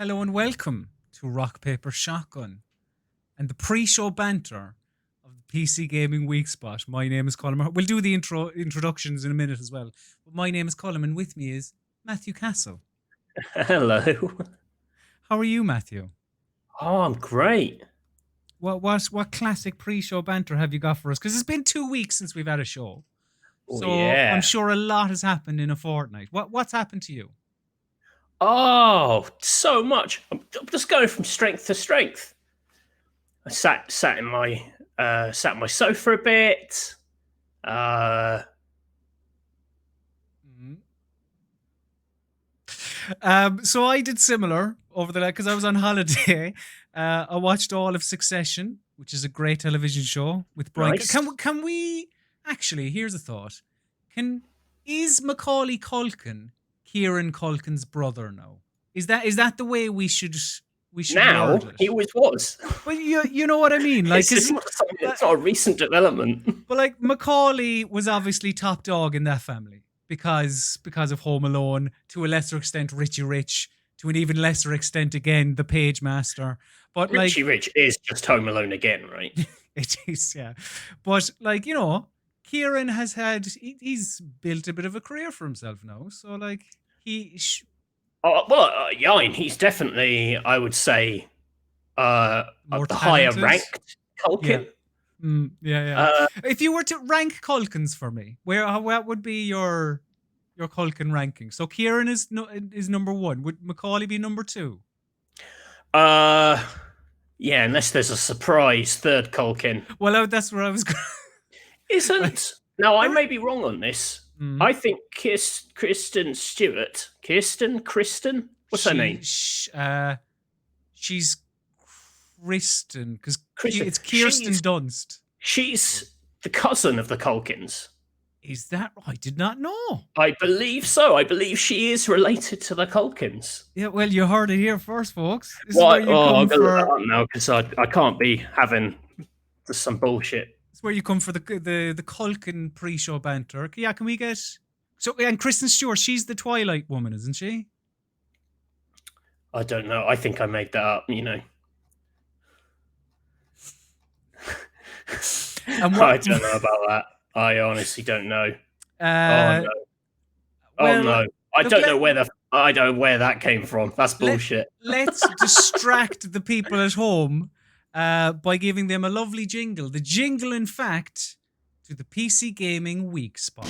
Hello and welcome to Rock Paper Shotgun and the pre-show banter of the PC Gaming Weekspot. My name is Colm. We'll do the introductions in a minute as well. But my name is Colm and with me is Matthew Castle. Hello. How are you, Matthew? Oh, I'm great. What classic pre-show banter have you got for us? Because it's been 2 weeks since we've had a show. Oh, So yeah. I'm sure a lot has happened in a fortnight. What's happened to you? Oh, so much. I'm just going from strength to strength. I sat in my sofa a bit. So I did similar over the night because I was on holiday. I watched all of Succession, which is a great television show with Brian. Nice. Can we actually? Here's a thought: is Macaulay Culkin Kieran Culkin's brother now? Is that the way we should now word it? he always was. But you know what I mean? Like it's not a recent development. But like Macaulay was obviously top dog in that family because of Home Alone, to a lesser extent Richie Rich, to an even lesser extent again the Page Master. But Richie Rich is just Home Alone again, right? It is, yeah. But Kieran he's built a bit of a career for himself now. So like he's definitely, I would say, more the higher ranked Culkin. Yeah. If you were to rank Culkins for me, what would be your Culkin ranking? So Kieran is number one. Would Macaulay be number two? Yeah, unless there's a surprise third Culkin. Well, that's where I was going. Isn't? Now, I may be wrong on this. I think Kristen Stewart. Kristen? What's her name? She's Kristen, because it's Kirsten Dunst. She's the cousin of the Culkins. Is that right? I did not know. I believe so. I believe she is related to the Culkins. Yeah, well, you heard it here first, folks. I'll go now because I can't be having some bullshit. It's where you come for the Culkin pre-show banter. Yeah, can we get... So, and Kristen Stewart, she's the Twilight woman, isn't she? I don't know. I think I made that up, you know. I don't know about that. I honestly don't know. No. No. I don't know where that came from. That's bullshit. Let's distract the people at home by giving them a lovely jingle. The jingle, in fact, to the PC Gaming Weekspot.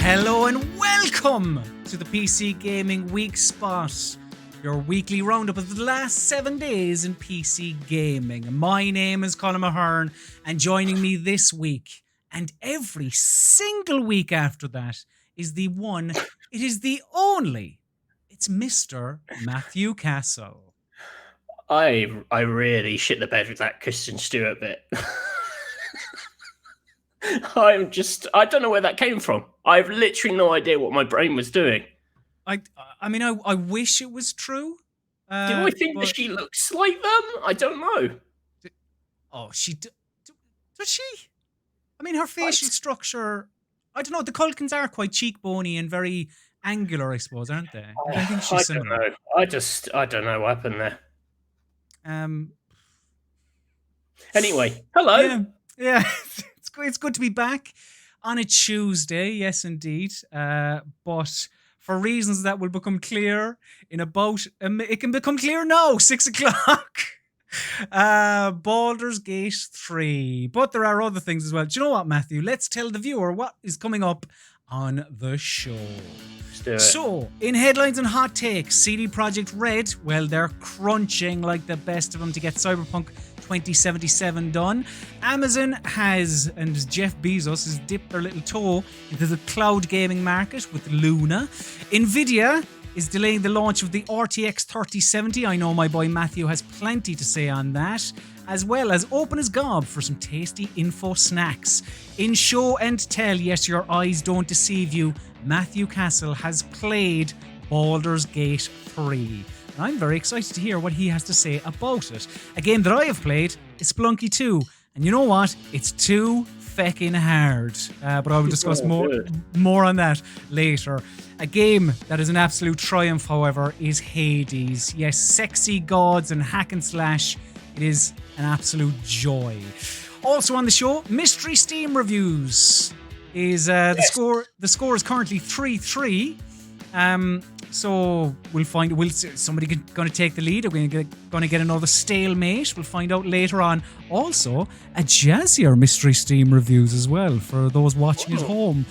Hello and welcome to the PC Gaming Weekspot, your weekly roundup of the last 7 days in PC gaming. My name is Colm Ahern, and joining me this week and every single week after that is the one, it is the only, it's Mr. Matthew Castle. I really shit the bed with that Kristen Stewart bit. I don't know where that came from. I have literally no idea what my brain was doing. I mean, I wish it was true. Do I think that she looks like them? I don't know. Does she? I mean, her facial structure, I don't know, the Culkins are quite cheekbony and very angular, I suppose, aren't they? I think she's similar. Don't know. I don't know what happened there. Anyway, hello. Yeah. It's good to be back on a Tuesday, yes, indeed. But for reasons that will become clear in about... it can become clear now, 6 o'clock. Baldur's Gate 3. But there are other things as well. Do you know what, Matthew? Let's tell the viewer what is coming up on the show. Let's do it. So, in headlines and hot takes, CD Projekt Red, well, they're crunching like the best of them to get Cyberpunk 2077 done. Amazon and Jeff Bezos has dipped their little toe into the cloud gaming market with Luna. Nvidia is delaying the launch of the RTX 3070. I know my boy Matthew has plenty to say on that, as well as open his gob for some tasty info snacks. In show and tell, yes, your eyes don't deceive you, Matthew Castle has played Baldur's Gate 3. And I'm very excited to hear what he has to say about it. A game that I have played is Spelunky 2, And you know what? It's too feckin' hard. But I will discuss more on that later. A game that is an absolute triumph, however, is Hades. Yes, sexy gods and hack and slash. It is an absolute joy. Also on the show, mystery Steam reviews. Is the score? The score is currently 3-3. So we'll find. Will somebody going to take the lead? Are we going to get another stalemate? We'll find out later on. Also, a jazzier mystery Steam reviews as well for those watching at home.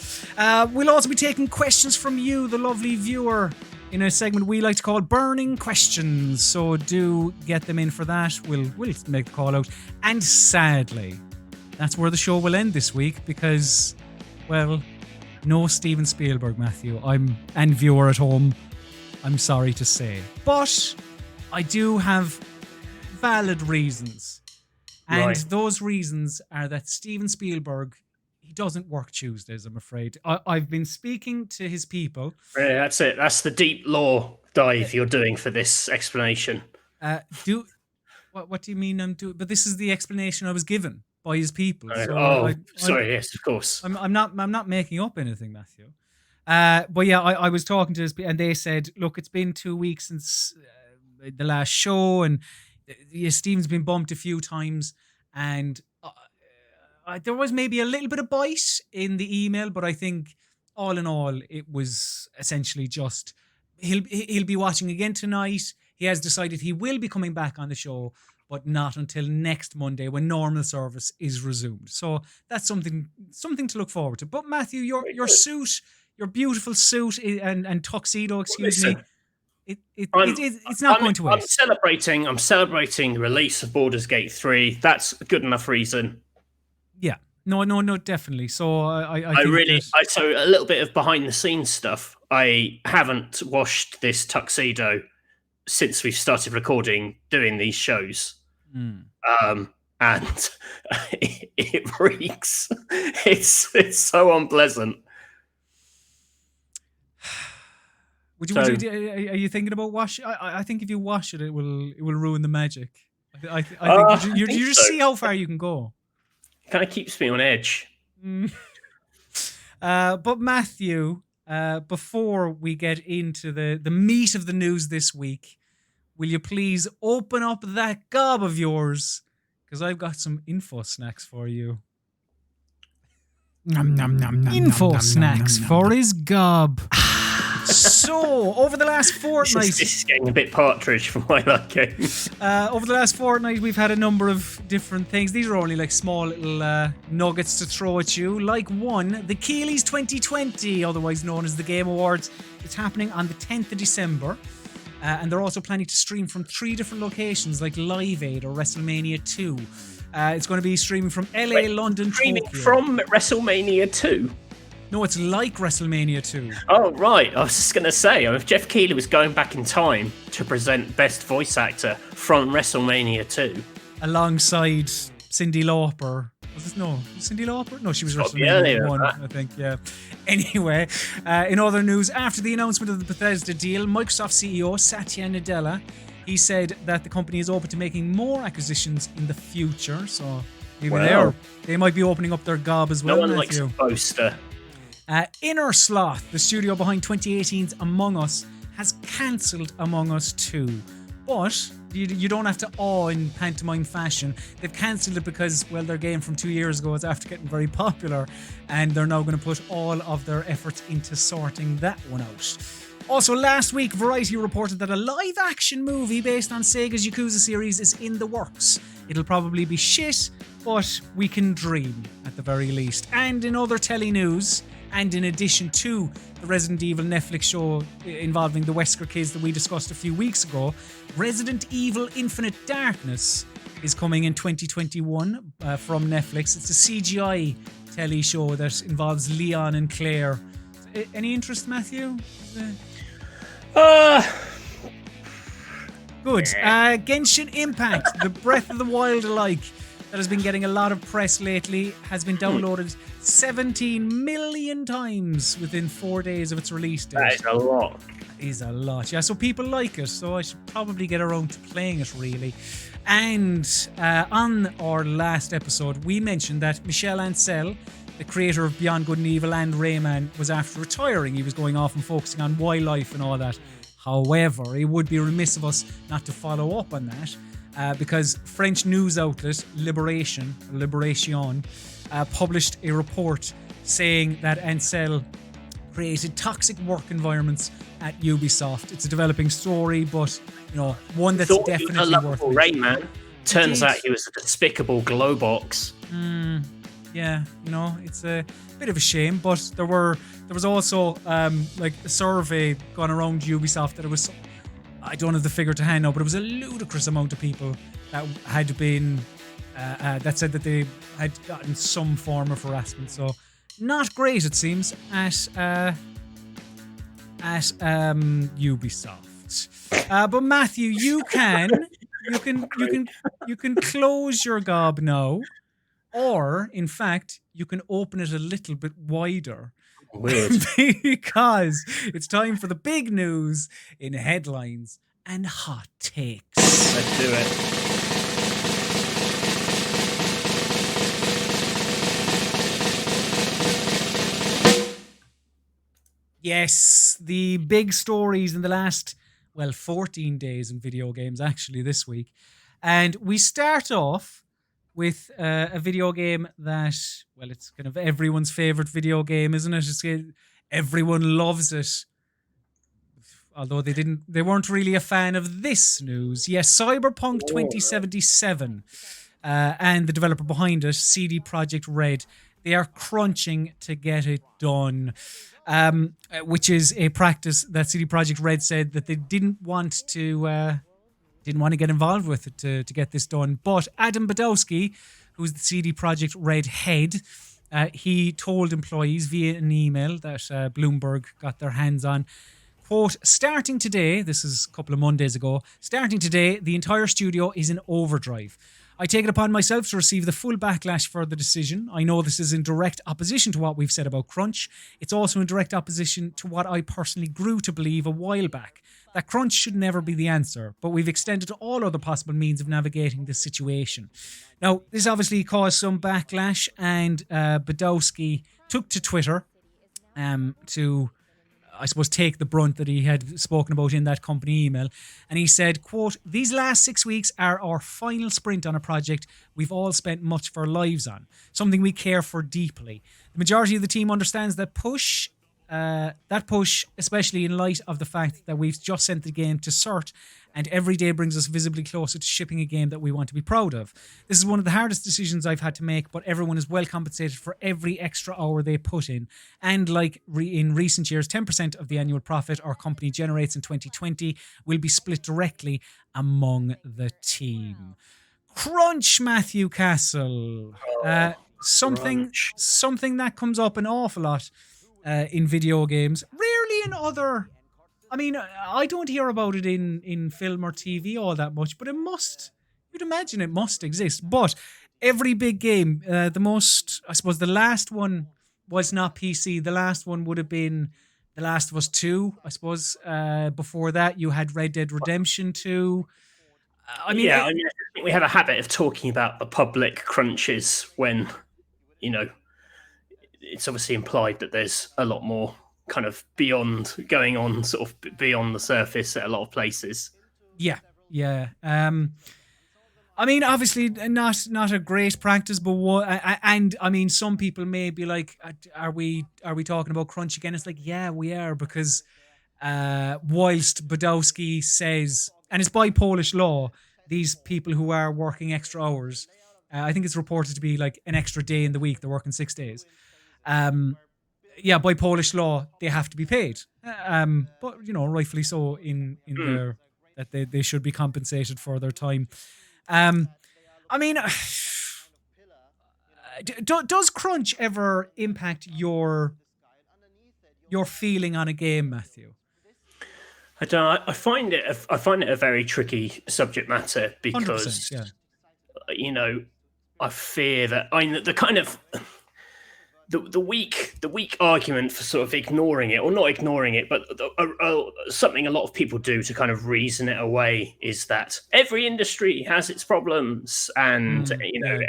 We'll also be taking questions from you, the lovely viewer, in a segment we like to call Burning Questions. So do get them in for that. We'll make the call out. And sadly, that's where the show will end this week because, well, no Steven Spielberg, Matthew. And viewer at home, I'm sorry to say. But I do have valid reasons. And those reasons are that Steven Spielberg, he doesn't work Tuesdays, I'm afraid. I've been speaking to his people. Yeah, that's it. That's the deep lore dive you're doing for this explanation. What do you mean I'm doing? But this is the explanation I was given by his people. Yes, of course. I'm not making up anything, Matthew. But yeah, I was talking to his people, and they said, look, it's been 2 weeks since the last show, and Steven's been bumped a few times, and there was maybe a little bit of bite in the email, but I think all in all, it was essentially just he'll be watching again tonight. He has decided he will be coming back on the show, but not until next Monday when normal service is resumed. So that's something to look forward to. But Matthew, your suit, your beautiful suit and tuxedo, excuse me, it's not going to waste. I'm celebrating the release of Baldur's Gate 3. That's a good enough reason. Yeah. No, definitely. So so a little bit of behind the scenes stuff. I haven't washed this tuxedo since we've started recording, doing these shows. And it reeks. It's so unpleasant. Are you thinking about wash? I think if you wash it, it will ruin the magic. I think you just see how far you can go. It kind of keeps me on edge. But Matthew, before we get into the meat of the news this week, will you please open up that gob of yours? Because I've got some info snacks for you. Info snacks for his gob. So, over the last fortnight... This is getting a bit partridge for my liking. Over the last fortnight, we've had a number of different things. These are only like small little nuggets to throw at you. Like one, the Keelys 2020, otherwise known as the Game Awards. It's happening on the 10th of December. And they're also planning to stream from 3 different locations like Live Aid or WrestleMania 2. It's going to be streaming from LA, London, streaming Tokyo. From WrestleMania 2? No, it's like WrestleMania 2. Oh, right. I was just going to say, if Jeff Keighley was going back in time to present Best Voice Actor from WrestleMania 2. Alongside Cyndi Lauper. Cyndi Lauper? No, she was WrestleMania 1, I think, yeah. Anyway, in other news, after the announcement of the Bethesda deal, Microsoft CEO Satya Nadella, he said that the company is open to making more acquisitions in the future, so maybe they might be opening up their gob as well. No one likes a boaster. Inner Sloth, the studio behind 2018's Among Us, has cancelled Among Us 2. But you don't have to awe in pantomime fashion. They've cancelled it because, well, their game from 2 years ago is after getting very popular, and they're now going to put all of their efforts into sorting that one out. Also, last week, Variety reported that a live-action movie based on Sega's Yakuza series is in the works. It'll probably be shit, but we can dream, at the very least. And in other telly news, and in addition to the Resident Evil Netflix show involving the Wesker kids that we discussed a few weeks ago, Resident Evil Infinite Darkness is coming in 2021 from Netflix. It's a CGI telly show that involves Leon and Claire. Any interest, Matthew? Good. Genshin Impact, the Breath of the Wild alike, that has been getting a lot of press lately, has been downloaded 17 million times within 4 days of its release date. That is a lot. That is a lot. Yeah, so people like it, so I should probably get around to playing it, really. And on our last episode, we mentioned that Michel Ancel, the creator of Beyond Good and Evil and Rayman, was after retiring. He was going off and focusing on wildlife and all that. However, it would be remiss of us not to follow up on that because French news outlet Liberation published a report saying that Ancel created toxic work environments at Ubisoft. It's a developing story, but one that's definitely worth it. Rayman. Turns out he was a despicable glowbox. Yeah, it's a bit of a shame, but there was also like a survey gone around Ubisoft that it was, I don't have the figure to hand now, but it was a ludicrous amount of people that had been that said that they had gotten some form of harassment. So not great, it seems, at Ubisoft. But Matthew, you can close your gob now, or in fact, you can open it a little bit wider. Weird. Because it's time for the big news in headlines and hot takes. Let's do it. Yes, the big stories in the last, 14 days in video games, actually, this week. And we start off with a video game that, it's kind of everyone's favorite video game, isn't it? Everyone loves it. Although they weren't really a fan of this news. Yes, Cyberpunk 2077 and the developer behind it, CD Projekt Red, they are crunching to get it done. Which is a practice that CD Projekt Red said that they didn't want to get involved with it to get this done. But Adam Badowski, who's the CD Projekt Red head, he told employees via an email that Bloomberg got their hands on, quote, starting today, this is a couple of Mondays ago, starting today, the entire studio is in overdrive. I take it upon myself to receive the full backlash for the decision. I know this is in direct opposition to what we've said about crunch. It's also in direct opposition to what I personally grew to believe a while back, that crunch should never be the answer, but we've extended to all other possible means of navigating this situation. Now, this obviously caused some backlash, and Badowski took to Twitter to, I suppose, take the brunt that he had spoken about in that company email. And he said, quote, these last 6 weeks are our final sprint on a project we've all spent much of our lives on, something we care for deeply. The majority of the team understands that push, especially in light of the fact that we've just sent the game to CERT, and every day brings us visibly closer to shipping a game that we want to be proud of. This is one of the hardest decisions I've had to make, but everyone is well compensated for every extra hour they put in. And like in recent years, 10% of the annual profit our company generates in 2020 will be split directly among the team. Crunch, Matthew Castle. Something that comes up an awful lot in video games. Rarely in other... I mean, I don't hear about it in film or TV all that much, but you'd imagine it must exist. But every big game, the last one was not PC. The last one would have been The Last of Us 2, I suppose. Before that, you had Red Dead Redemption 2. I think we have a habit of talking about the public crunches when, it's obviously implied that there's a lot more kind of going on sort of beyond the surface at a lot of places. Yeah. I mean, obviously not a great practice, but some people may be like, are we talking about crunch again? It's like, yeah, we are, because whilst Badowski says, and it's by Polish law, these people who are working extra hours, I think it's reported to be like an extra day in the week, they're working 6 days. By Polish law, they have to be paid. But, rightfully so that they should be compensated for their time. Does crunch ever impact your feeling on a game, Matthew? I don't know. I find it a very tricky subject matter because, I fear that the the weak argument for sort of ignoring it, or not ignoring it, but something a lot of people do to kind of reason it away, is that every industry has its problems, and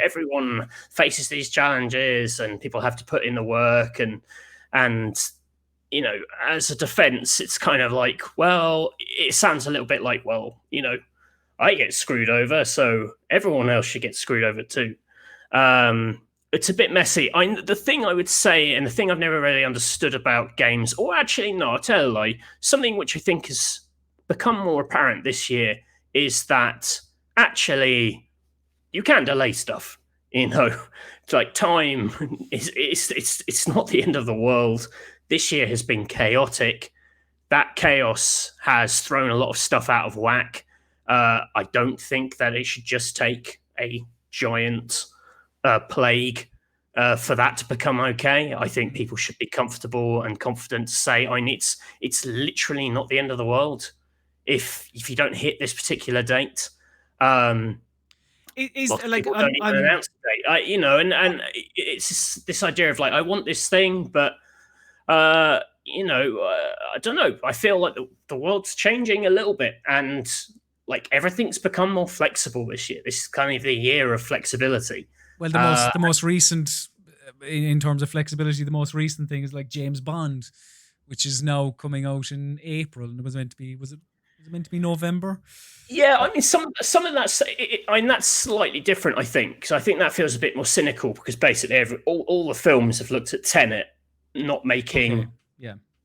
everyone faces these challenges, and people have to put in the work, and as a defense, it's kind of like, well, it sounds a little bit like, well, I get screwed over, so everyone else should get screwed over too. It's a bit messy. The thing I would say, and the thing I've never really understood about games, or actually, no, I'll tell a lie, something which I think has become more apparent this year is that actually you can delay stuff. It's like time it's not the end of the world. This year has been chaotic. That chaos has thrown a lot of stuff out of whack. I don't think that it should just take a giant plague for that to become okay. I think people should be comfortable and confident to say, it's literally not the end of the world if you don't hit this particular date. It is like don't even announce the date, and it's this idea of like, I want this thing, but I don't know. I feel like the world's changing a little bit, and like everything's become more flexible this year. This is kind of the year of flexibility. Well, the most recent, in terms of flexibility, the most recent thing is like James Bond, which is now coming out in April, and it was meant to be meant to be November? Yeah, I mean, some of that's that's slightly different, I think, because I think that feels a bit more cynical, because basically all the films have looked at Tenet not making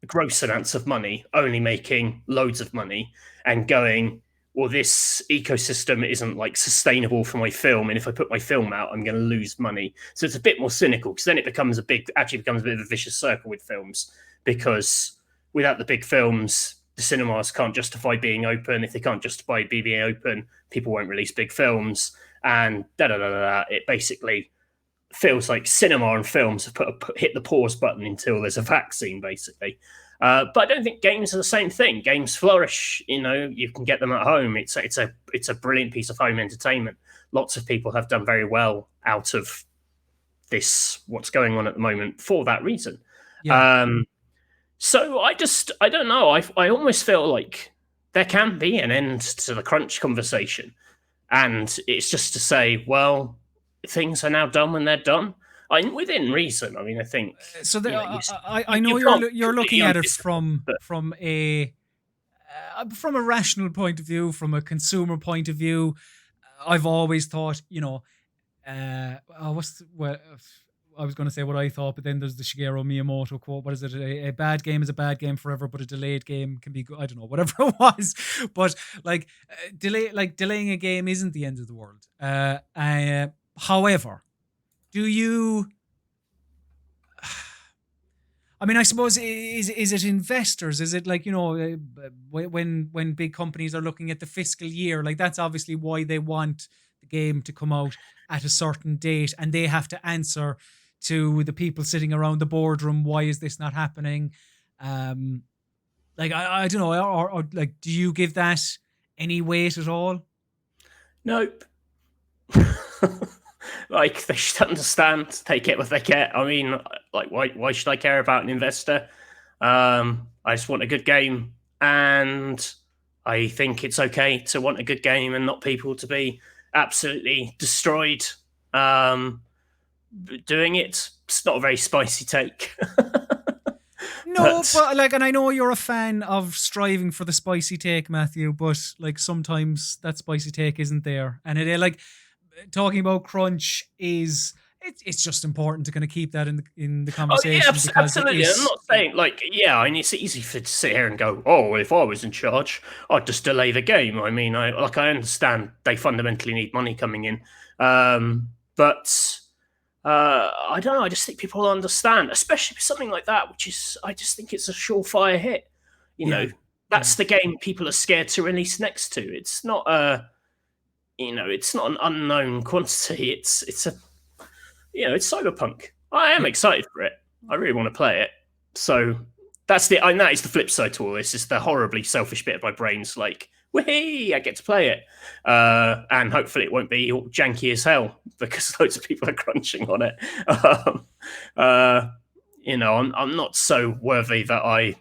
gross amounts of money, only making loads of money, and going, well, this ecosystem isn't like sustainable for my film, and if I put my film out, I'm going to lose money. So it's a bit more cynical, because then it becomes a bit of a vicious circle with films, because without the big films, the cinemas can't justify being open. If they can't justify being open, people won't release big films, and it basically feels like cinema and films have hit the pause button until there's a vaccine, basically. But I don't think games are the same thing. Games flourish. You can get them at home. It's a brilliant piece of home entertainment. Lots of people have done very well out of this, what's going on at the moment, for that reason. Yeah. So I don't know. I almost feel like there can be an end to the crunch conversation, and it's just to say, well, things are now done when they're done. Within reason. I mean, I think. So I know you're looking at it from a rational point of view, from a consumer point of view. I've always thought, I was going to say what I thought, but then there's the Shigeru Miyamoto quote. What is it? A bad game is a bad game forever, but a delayed game can be good. I don't know, whatever it was. But delaying a game isn't the end of the world. However, do you? I mean, I suppose is it investors? Is it like, when big companies are looking at the fiscal year, like that's obviously why they want the game to come out at a certain date, and they have to answer to the people sitting around the boardroom, why is this not happening? I don't know, or like, do you give that any weight at all? Nope. Like, they should understand, they get what they get. I mean, like, why should I care about an investor? I just want a good game, and I think it's okay to want a good game and not people to be absolutely destroyed doing it. It's not a very spicy take. No, but like, and I know you're a fan of striving for the spicy take, Matthew, but like sometimes that spicy take isn't there, and like talking about crunch is. It's just important to kind of keep that in the conversation. Oh, yeah, absolutely. I'm not saying I mean, it's easy to sit here and go, oh, if I was in charge, I'd just delay the game. I mean, I understand they fundamentally need money coming in, but I don't know. I just think people understand, especially for something like that, which is, I just think it's a surefire hit. That's the game people are scared to release next to. It's not it's not an unknown quantity. It's it's Cyberpunk. I am excited for it. I really want to play it. So that is the flip side to all this. Is the horribly selfish bit of my brain's like, whee, I get to play it. And hopefully it won't be all janky as hell because loads of people are crunching on it. I'm not so worthy that I'm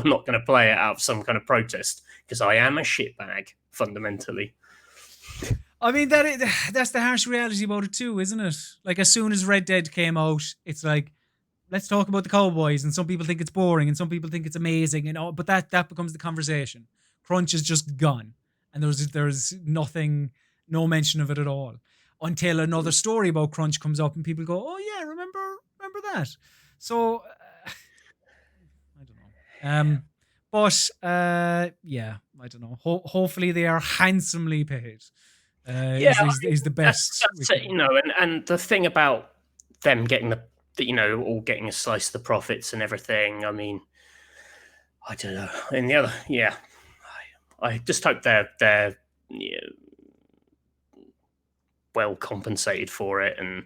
not going to play it out of some kind of protest because I am a shitbag fundamentally. I mean, that's the harsh reality about it too, isn't it? Like, as soon as Red Dead came out, it's like, let's talk about the cowboys, and some people think it's boring, and some people think it's amazing, and all, but that becomes the conversation. Crunch is just gone, and there's nothing, no mention of it at all, until another story about Crunch comes up, and people go, "Oh yeah, remember that." So I don't know. Yeah, I don't know. Hopefully they are handsomely paid. Is the best. That's it, and the thing about them getting all getting a slice of the profits and everything. I mean, I don't know. And the other, yeah, I just hope they're well compensated for it, and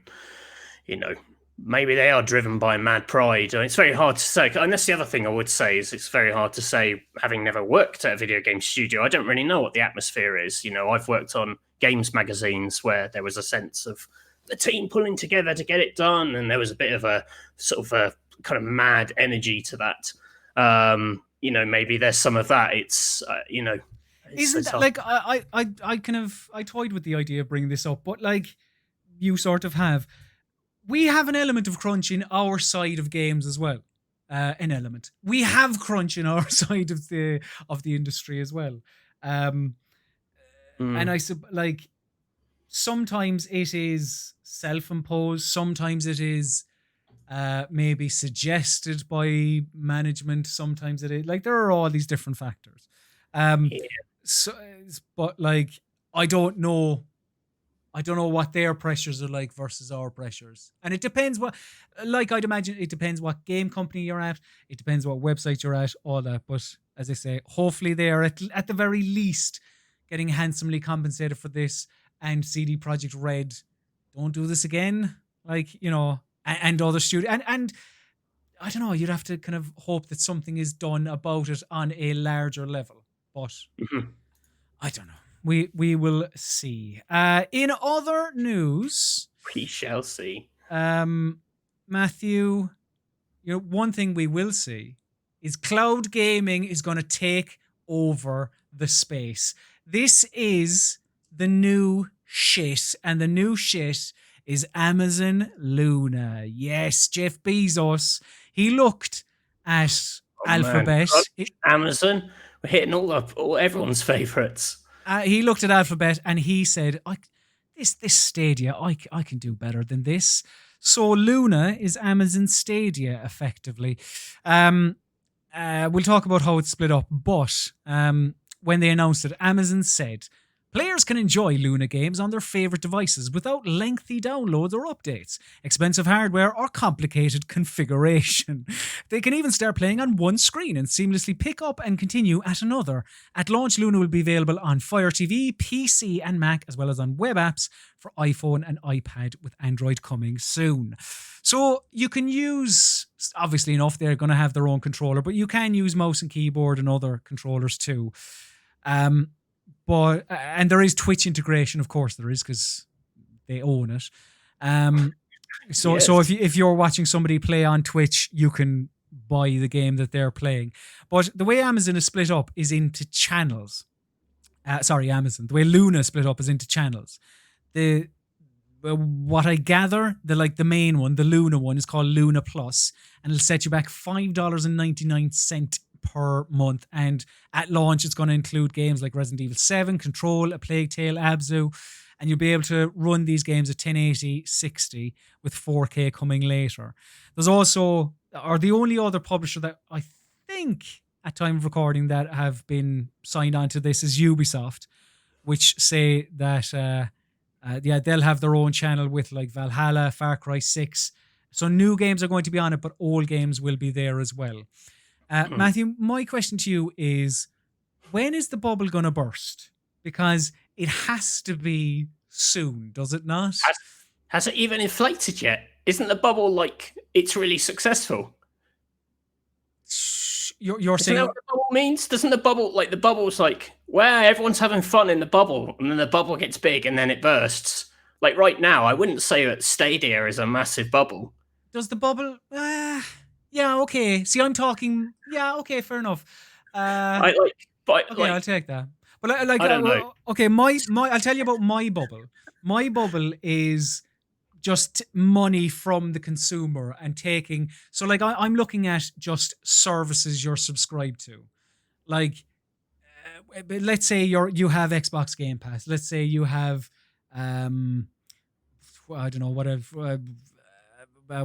maybe they are driven by mad pride. It's very hard to say. And that's the other thing I would say is it's very hard to say, having never worked at a video game studio. I don't really know what the atmosphere is. I've worked on games magazines where there was a sense of the team pulling together to get it done, and there was a bit of a sort of a kind of mad energy to that. Maybe there's some of that. Isn't that, like, I toyed with the idea of bringing this up, but like you sort of have. We have an element of crunch in our side of games as well. An element. We have crunch in our side of the industry as well. And I like sometimes it is self-imposed, sometimes it is maybe suggested by management, sometimes it is like there are all these different factors. So, but like I don't know what their pressures are like versus our pressures. And it depends I'd imagine it depends what game company you're at. It depends what website you're at, all that. But as I say, hopefully they are at the very least getting handsomely compensated for this, and CD Projekt Red don't do this again. And other studios. And I don't know, you'd have to kind of hope that something is done about it on a larger level. But I don't know. We will see. In other news, we shall see. Matthew, one thing we will see is cloud gaming is going to take over the space. This is the new shit, and the new shit is Amazon Luna. Yes, Jeff Bezos. He looked at Alphabet. Amazon, we're hitting all everyone's favorites. He looked at Alphabet and he said, this Stadia, I can do better than this. So Luna is Amazon Stadia, effectively. We'll talk about how it's split up, but when they announced it, Amazon said, players can enjoy Luna games on their favorite devices without lengthy downloads or updates, expensive hardware, or complicated configuration. They can even start playing on one screen and seamlessly pick up and continue at another. At launch, Luna will be available on Fire TV, PC, and Mac, as well as on web apps for iPhone and iPad, with Android coming soon. So you can use, obviously enough, they're going to have their own controller, but you can use mouse and keyboard and other controllers too. But there is Twitch integration, of course there is, because they own it. So if you're watching somebody play on Twitch, you can buy the game that they're playing. But the way Amazon is split up is into channels. The way Luna is split up is into channels. What I gather, the main one, the Luna one, is called Luna Plus, and it'll set you back $5.99 per month, and at launch it's going to include games like Resident Evil 7, Control, A Plague Tale, Abzu, and you'll be able to run these games at 1080 60 with 4K coming later. There's also, or the only other publisher that I think at time of recording that have been signed on to this is Ubisoft, which say that they'll have their own channel with like Valhalla, Far Cry 6. So new games are going to be on it, but old games will be there as well. Matthew, my question to you is, when is the bubble going to burst? Because it has to be soon, does it not? Has it even inflated yet? Isn't the bubble like it's really successful? you're Isn't that saying what the bubble means? Doesn't the bubble's like where everyone's having fun in the bubble, and then the bubble gets big and then it bursts. Like right now, I wouldn't say that Stadia is a massive bubble. does the bubble? Yeah, okay. See, I'm talking. Yeah, okay, fair enough. I like, but Okay, like, I'll take that. But like, I don't know. okay, my, I'll tell you about my bubble. My bubble is just money from the consumer and taking. So, like, I'm looking at just services you're subscribed to. Like, let's say you have Xbox Game Pass. Let's say you have, I don't know what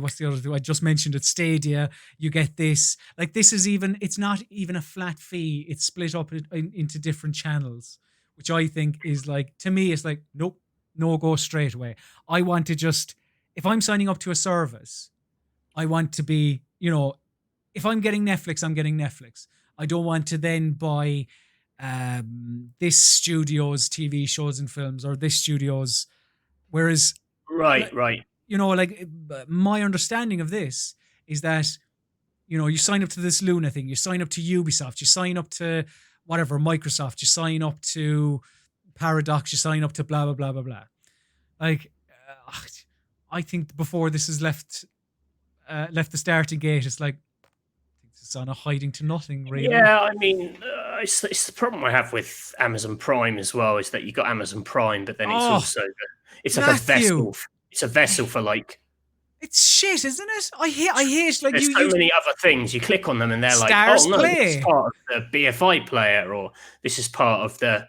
what's the other thing? I just mentioned it. Stadia. You get this. Like this is even. It's not even a flat fee. It's split up into different channels, which I think is like to me. It's like nope, no go straight away. I want to just if I'm signing up to a service, I want to be if I'm getting Netflix, I'm getting Netflix. I don't want to then buy this studio's TV shows and films or this studio's. Whereas, Right, right. My understanding of this is that you sign up to this Luna thing, you sign up to Ubisoft, you sign up to whatever Microsoft, you sign up to Paradox, you sign up to blah blah blah blah blah. Like, I think before this has left the starting gate, it's like it's on a hiding to nothing, really. Yeah, I mean, it's the problem I have with Amazon Prime as well is that you got Amazon Prime, but then it's also it's like Matthew. a vessel. It's a vessel for like. It's shit, isn't it? I hate like there's so many other things. You click on them and they're Stars like, oh no, Play. this is part of the BFI player, or this is part of there's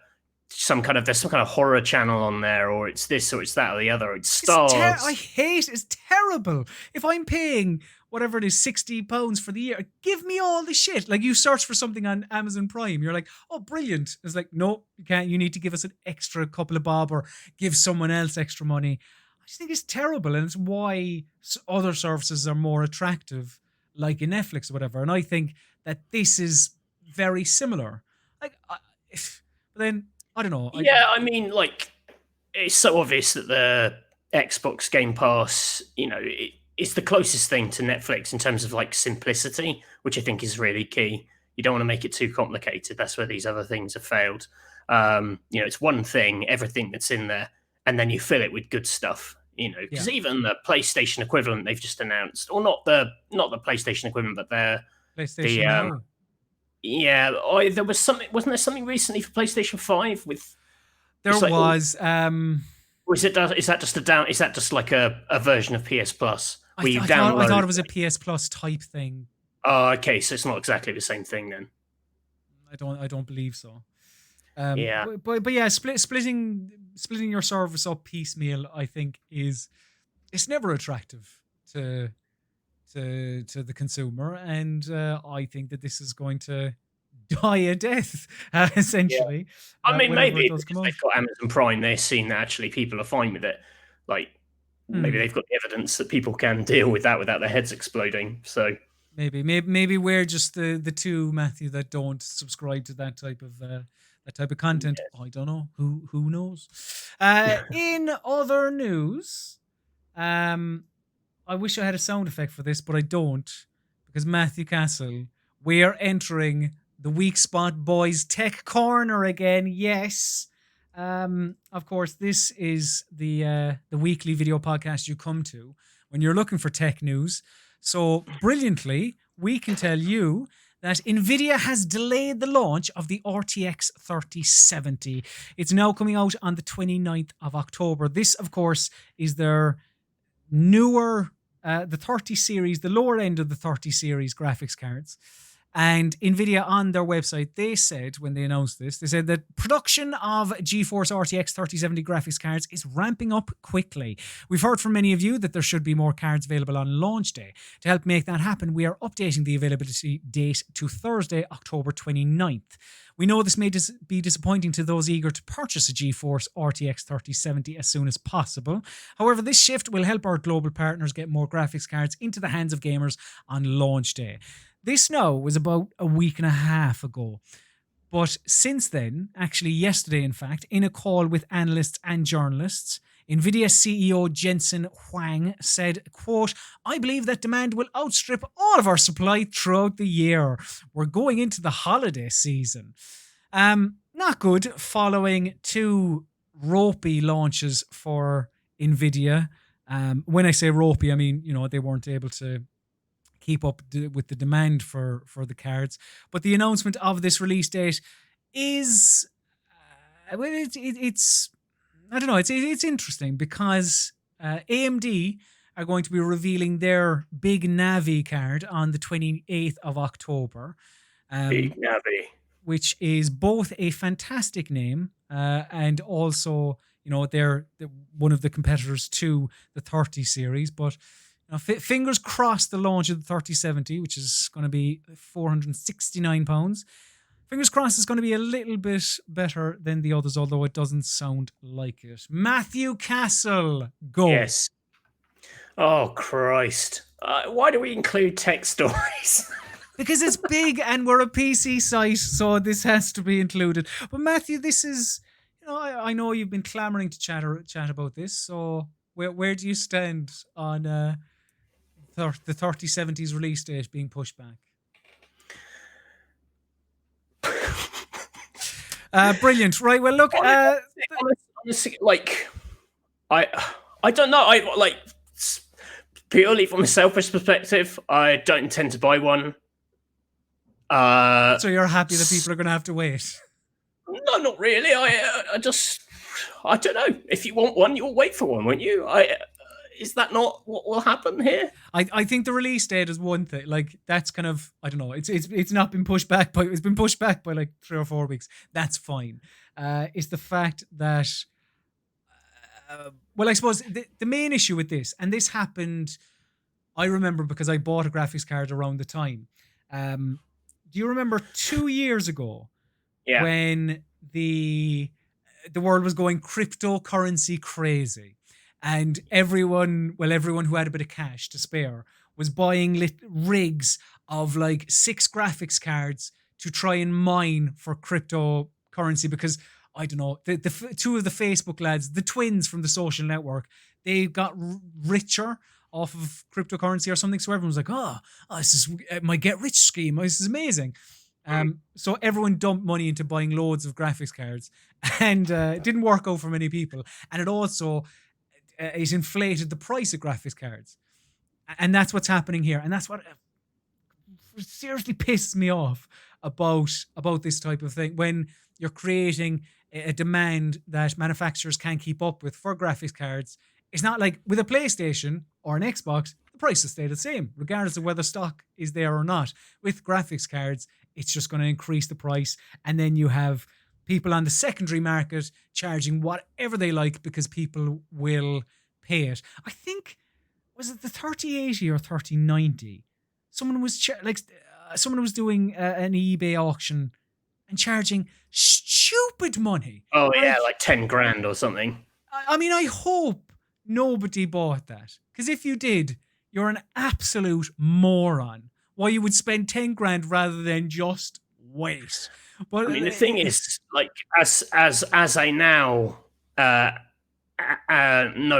some kind of horror channel on there, or it's this or it's that or the other. It's Stars. I hate it's terrible. If I'm paying whatever it is, £60 for the year, give me all the shit. Like you search for something on Amazon Prime, you're like, oh brilliant. It's like, no, you can't. You need to give us an extra couple of bob or give someone else extra money. I just think it's terrible, and it's why other services are more attractive, like in Netflix or whatever. And I think that this is very similar. Like, but then I don't know. I mean, like it's so obvious that the Xbox Game Pass, it's the closest thing to Netflix in terms of like simplicity, which I think is really key. You don't want to make it too complicated. That's where these other things have failed. It's one thing, everything that's in there, and then you fill it with good stuff. Because even the PlayStation equivalent they've just announced, or not the PlayStation equivalent, but the PlayStation. There was something. Wasn't there something recently for PlayStation 5 with? There was. Or is that just like a version of PS Plus? I thought it was a PS Plus type thing. Oh, okay, so it's not exactly the same thing then. I don't believe so. But yeah, splitting your service up piecemeal, I think it's never attractive to the consumer, and I think that this is going to die a death essentially. I mean, maybe if they've got Amazon Prime, they're seeing that actually people are fine with it. Like maybe they've got the evidence that people can deal with that without their heads exploding. So maybe we're just the two, Matthew, that don't subscribe to that type of content. Yes. I don't know. Who knows? In other news, I wish I had a sound effect for this, but I don't, because Matthew Castle, we are entering the Weekspot Boys Tech Corner again. Yes. Of course, this is the weekly video podcast you come to when you're looking for tech news. So brilliantly, we can tell you that Nvidia has delayed the launch of the RTX 3070. It's now coming out on the 29th of October. This, of course, is their newer, the 30 series, the lower end of the 30 series graphics cards. And Nvidia on their website, they said, when they announced this, they said that production of GeForce RTX 3070 graphics cards is ramping up quickly. We've heard from many of you that there should be more cards available on launch day. To help make that happen, we are updating the availability date to Thursday, October 29th. We know this may be disappointing to those eager to purchase a GeForce RTX 3070 as soon as possible. However, this shift will help our global partners get more graphics cards into the hands of gamers on launch day. This now was about a week and a half ago. But since then, actually yesterday in fact, in a call with analysts and journalists, Nvidia CEO Jensen Huang said, quote, "I believe that demand will outstrip all of our supply throughout the year. We're going into the holiday season." Not good following two ropey launches for Nvidia. When I say ropey, I mean, they weren't able to keep up with the demand for the cards. But the announcement of this release date is, well, it's I don't know, it's interesting because AMD are going to be revealing their big Navi card on the 28th of October. Big Navi. Which is both a fantastic name and also, they're one of the competitors to the 30 series. But fingers crossed the launch of the 3070, which is going to be £469. Fingers crossed it's going to be a little bit better than the others, although it doesn't sound like it. Matthew Castle, go. Yes. Oh, Christ. Why do we include tech stories? Because it's big and we're a PC site, so this has to be included. But Matthew, this is, I know you've been clamoring to chat about this. So where do you stand on the 3070's release date being pushed back? Brilliant. Right. Well, look. Honestly, I don't know. Purely from a selfish perspective, I don't intend to buy one. So you're happy that people are going to have to wait? No, not really. I don't know. If you want one, you'll wait for one, won't you? Is that not what will happen here? I think the release date is one thing. Like, that's kind of, I don't know. It's not been pushed back by. It's been pushed back by like 3 or 4 weeks. That's fine. It's the fact that, well, I suppose the main issue with this, and this happened, I remember because I bought a graphics card around the time. Do you remember 2 years ago when the world was going cryptocurrency crazy and everyone who had a bit of cash to spare was buying rigs of like 6 graphics cards to try and mine for cryptocurrency because, I don't know, the two of the Facebook lads, the twins from the Social Network, they got richer off of cryptocurrency or something. So everyone was like, this is my get rich scheme. This is amazing. So everyone dumped money into buying loads of graphics cards and it didn't work out for many people. And it also, it inflated the price of graphics cards. And that's what's happening here. And that's what seriously pisses me off about this type of thing. When you're creating a demand that manufacturers can't keep up with for graphics cards, it's not like with a PlayStation or an Xbox, the price will stay the same, regardless of whether stock is there or not. With graphics cards, it's just going to increase the price. And then you have people on the secondary market charging whatever they like because people will pay it. I think, was it the 3080 or 3090? Someone was doing an eBay auction and charging stupid money. Oh, yeah, like 10 grand or something. I mean, I hope nobody bought that. Because if you did, you're an absolute moron. Why you would spend 10 grand rather than just wait. But I mean, the thing is, like, as a now no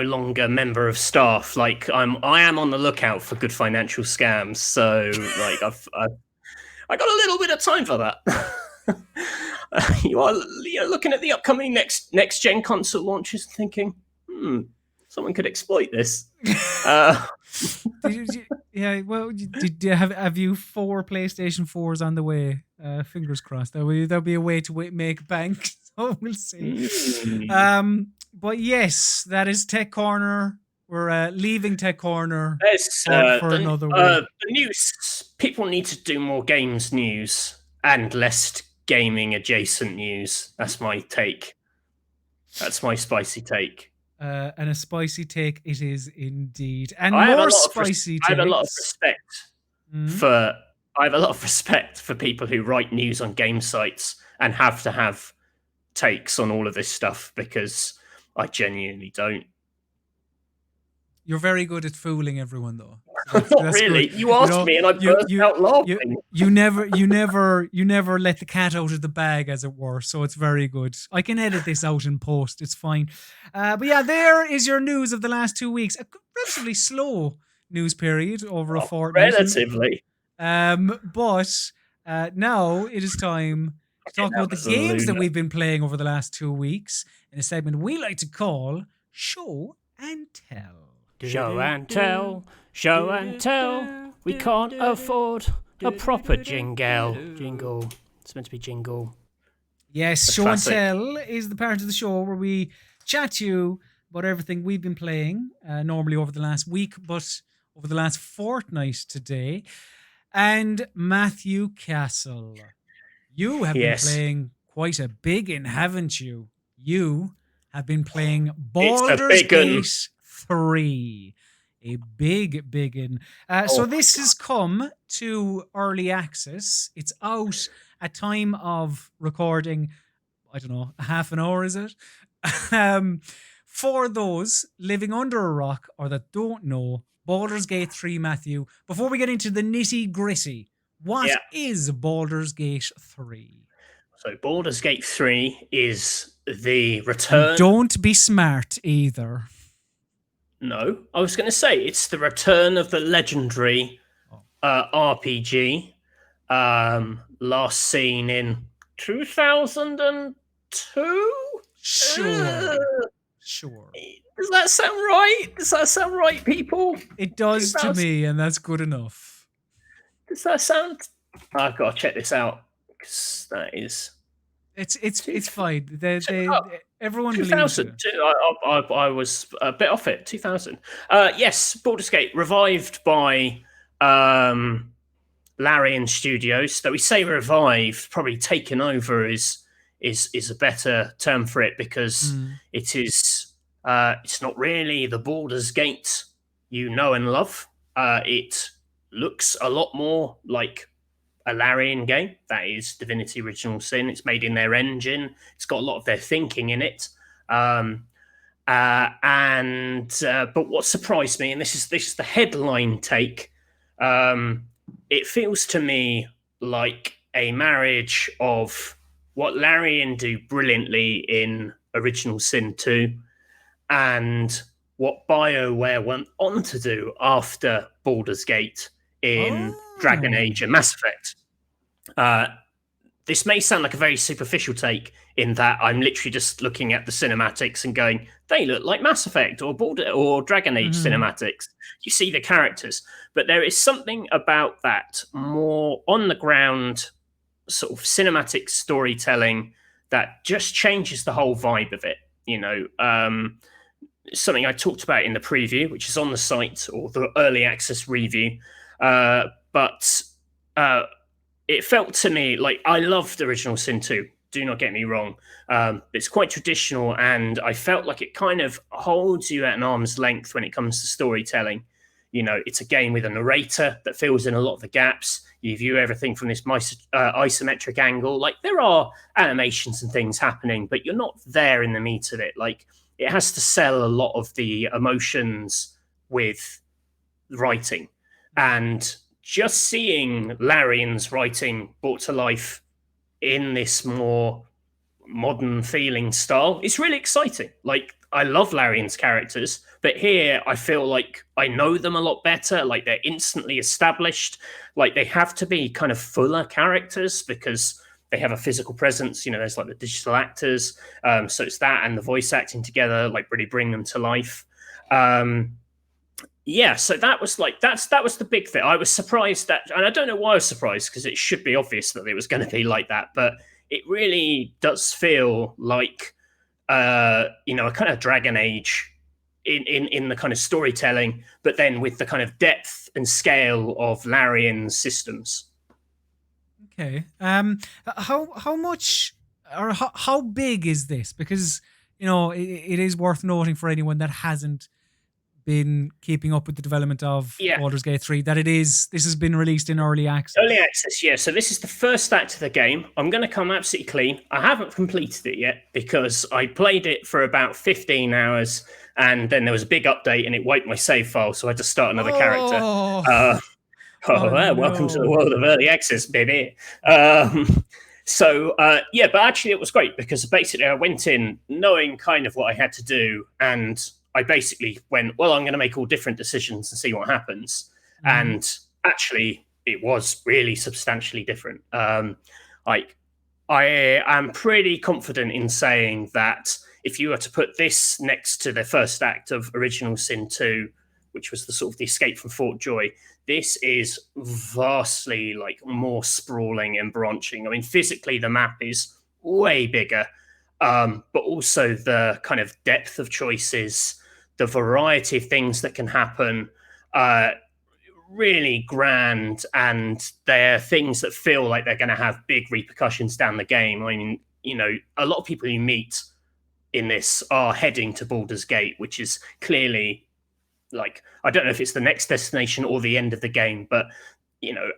longer member of staff, like I am on the lookout for good financial scams. So, like, I got a little bit of time for that. You are looking at the upcoming next gen console launches, thinking, someone could exploit this. Yeah, well, have you 4 PlayStation 4s on the way? Fingers crossed. There'll be a way to make bank. So we'll see. But yes, that is Tech Corner. We're leaving Tech Corner for another week. The news. People need to do more games news and less gaming adjacent news. That's my take. That's my spicy take. And a spicy take it is indeed. And I more spicy takes. I have a lot of respect for people who write news on game sites and have to have takes on all of this stuff, because I genuinely don't. You're very good at fooling everyone, though. So Not that's good. really. You asked me, and I You burst you out you laughing. you never let the cat out of the bag, as it were. So it's very good. I can edit this out in post. It's fine. But yeah, there is your news of the last 2 weeks. A relatively slow news period over a fortnight. Relatively. But now it is time to talk about the games that we've been playing over the last 2 weeks in a segment we like to call Show and Tell. Show and tell, show and tell. We can't afford a proper jingle. It's meant to be jingle. Yes, A Show classic. and Tell is the part of the show where we chat to you about everything we've been playing, normally over the last week, but over the last fortnight today. And Matthew Castle, you have Yes. been playing quite a big one, haven't you? You have been playing Baldur's big 'un. Gate 3. A big one. So this has come to early access. It's out at time of recording, I don't know, a half an hour, is it? For those living under a rock or that don't know, Baldur's Gate 3, Matthew, before we get into the nitty gritty, what is Baldur's Gate 3? So Baldur's Gate 3 is the return. And don't be smart either. No, I was going to say it's the return of the legendary RPG, last seen in 2002. Sure. Does that sound right? Does that sound right, people? It does to me, and that's good enough. Does that sound? I've got to check this out because that is. It's fine. Everyone believes 2000. it. I was a bit off it. 2000. Yes, Baldur's Gate revived by Larian Studios. Though we say revived, probably taken over is a better term for it because it is. It's not really the Baldur's Gate you know and love. It looks a lot more like a Larian game. That is Divinity Original Sin. It's made in their engine. It's got a lot of their thinking in it. But what surprised me, and this is the headline take, it feels to me like a marriage of what Larian do brilliantly in Original Sin 2 and what BioWare went on to do after Baldur's Gate in Dragon Age and Mass Effect. This may sound like a very superficial take in that I'm literally just looking at the cinematics and going, they look like Mass Effect or Dragon Age cinematics. You see the characters, but there is something about that more on the ground sort of cinematic storytelling that just changes the whole vibe of it. You know, something I talked about in the preview, which is on the site or the early access review. But it felt to me like I loved Original Sin 2. Do not get me wrong. It's quite traditional, and I felt like it kind of holds you at an arm's length when it comes to storytelling. You know, it's a game with a narrator that fills in a lot of the gaps. You view everything from this isometric angle. Like, there are animations and things happening, but you're not there in the meat of it. Like, it has to sell a lot of the emotions with writing. And just seeing Larian's writing brought to life in this more modern feeling style, it's really exciting. Like, I love Larian's characters, but here I feel like I know them a lot better. Like, they're instantly established. Like, they have to be kind of fuller characters because they have a physical presence. You know, there's like the digital actors. So it's that and the voice acting together, like, really bring them to life. Yeah, so that was like that was the big thing. I was surprised that, and I don't know why I was surprised because it should be obvious that it was going to be like that, but it really does feel like a kind of Dragon Age in the kind of storytelling, but then with the kind of depth and scale of Larian's systems. Okay. How much or how big is this? Because it is worth noting for anyone that hasn't been keeping up with the development of Baldur's Gate 3 that this has been released in early access. Early access, yeah. So this is the first act of the game. I'm going to come absolutely clean. I haven't completed it yet because I played it for about 15 hours and then there was a big update and it wiped my save file, so I had to start another character. Welcome to the world of early access, baby. But actually it was great because basically I went in knowing kind of what I had to do, and I basically went, well, I'm going to make all different decisions and see what happens. And actually it was really substantially different. I am pretty confident in saying that if you were to put this next to the first act of Original Sin 2, which was the sort of the escape from Fort Joy, this is vastly like more sprawling and branching. I mean, physically the map is way bigger, but also the kind of depth of choices, the variety of things that can happen, really grand, and they're things that feel like they're going to have big repercussions down the game. I mean, a lot of people you meet in this are heading to Baldur's Gate, which is clearly like, I don't know if it's the next destination or the end of the game, but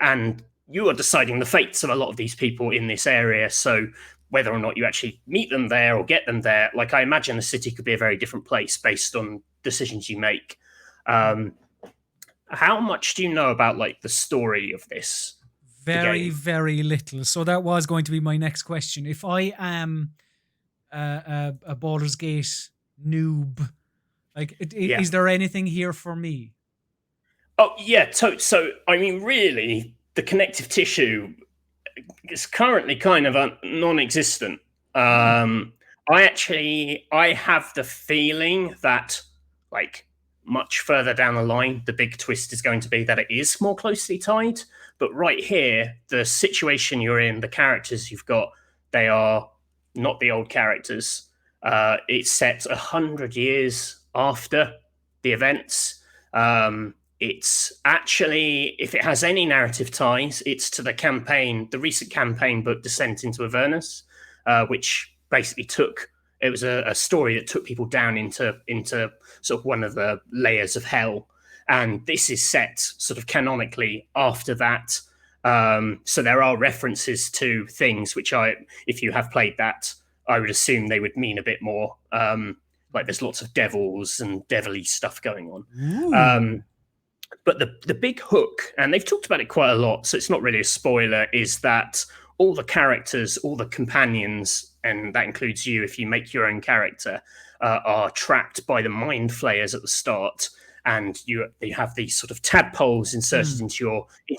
and you are deciding the fates of a lot of these people in this area. So whether or not you actually meet them there or get them there, like, I imagine the city could be a very different place based on decisions you make. How much do you know about like the story of this? Very, very little. So that was going to be my next question. If I am a Baldur's Gate noob, like, is there anything here for me? Oh yeah, so I mean, really, the connective tissue is currently kind of non-existent. I have the feeling that, like, much further down the line, the big twist is going to be that it is more closely tied. But right here, the situation you're in, the characters you've got, they are not the old characters. It's set 100 years after the events. It's actually, if it has any narrative ties, it's to the campaign, the recent campaign book Descent into Avernus, which basically it was a story that took people down into sort of one of the layers of hell. And this is set sort of canonically after that. So there are references to things which if you have played that, I would assume they would mean a bit more. Like, there's lots of devils and devilly stuff going on. But the big hook, and they've talked about it quite a lot, so it's not really a spoiler, is that all the characters, all the companions, and that includes you if you make your own character, are trapped by the mind flayers at the start. And you have these sort of tadpoles inserted into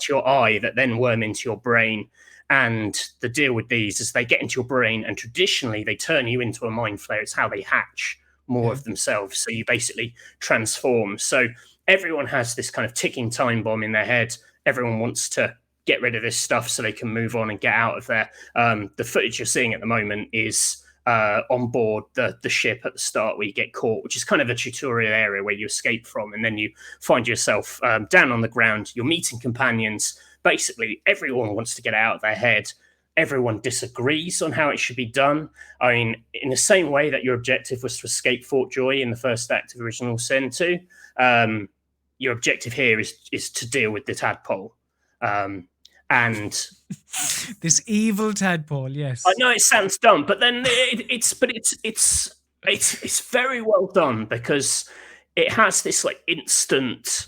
your eye that then worm into your brain. And the deal with these is they get into your brain, and traditionally they turn you into a mind flayer. It's how they hatch more of themselves. So you basically transform. So everyone has this kind of ticking time bomb in their head. Everyone wants to get rid of this stuff so they can move on and get out of there. The footage you're seeing at the moment is on board the ship at the start where you get caught, which is kind of a tutorial area where you escape from, and then you find yourself down on the ground. You're meeting companions. Basically, everyone wants to get out of their head. Everyone disagrees on how it should be done. I mean, in the same way that your objective was to escape Fort Joy in the first act of Original Sin 2, your objective here is to deal with the tadpole. And this evil tadpole, yes. I know it sounds dumb, but then it's very well done because it has this like instant.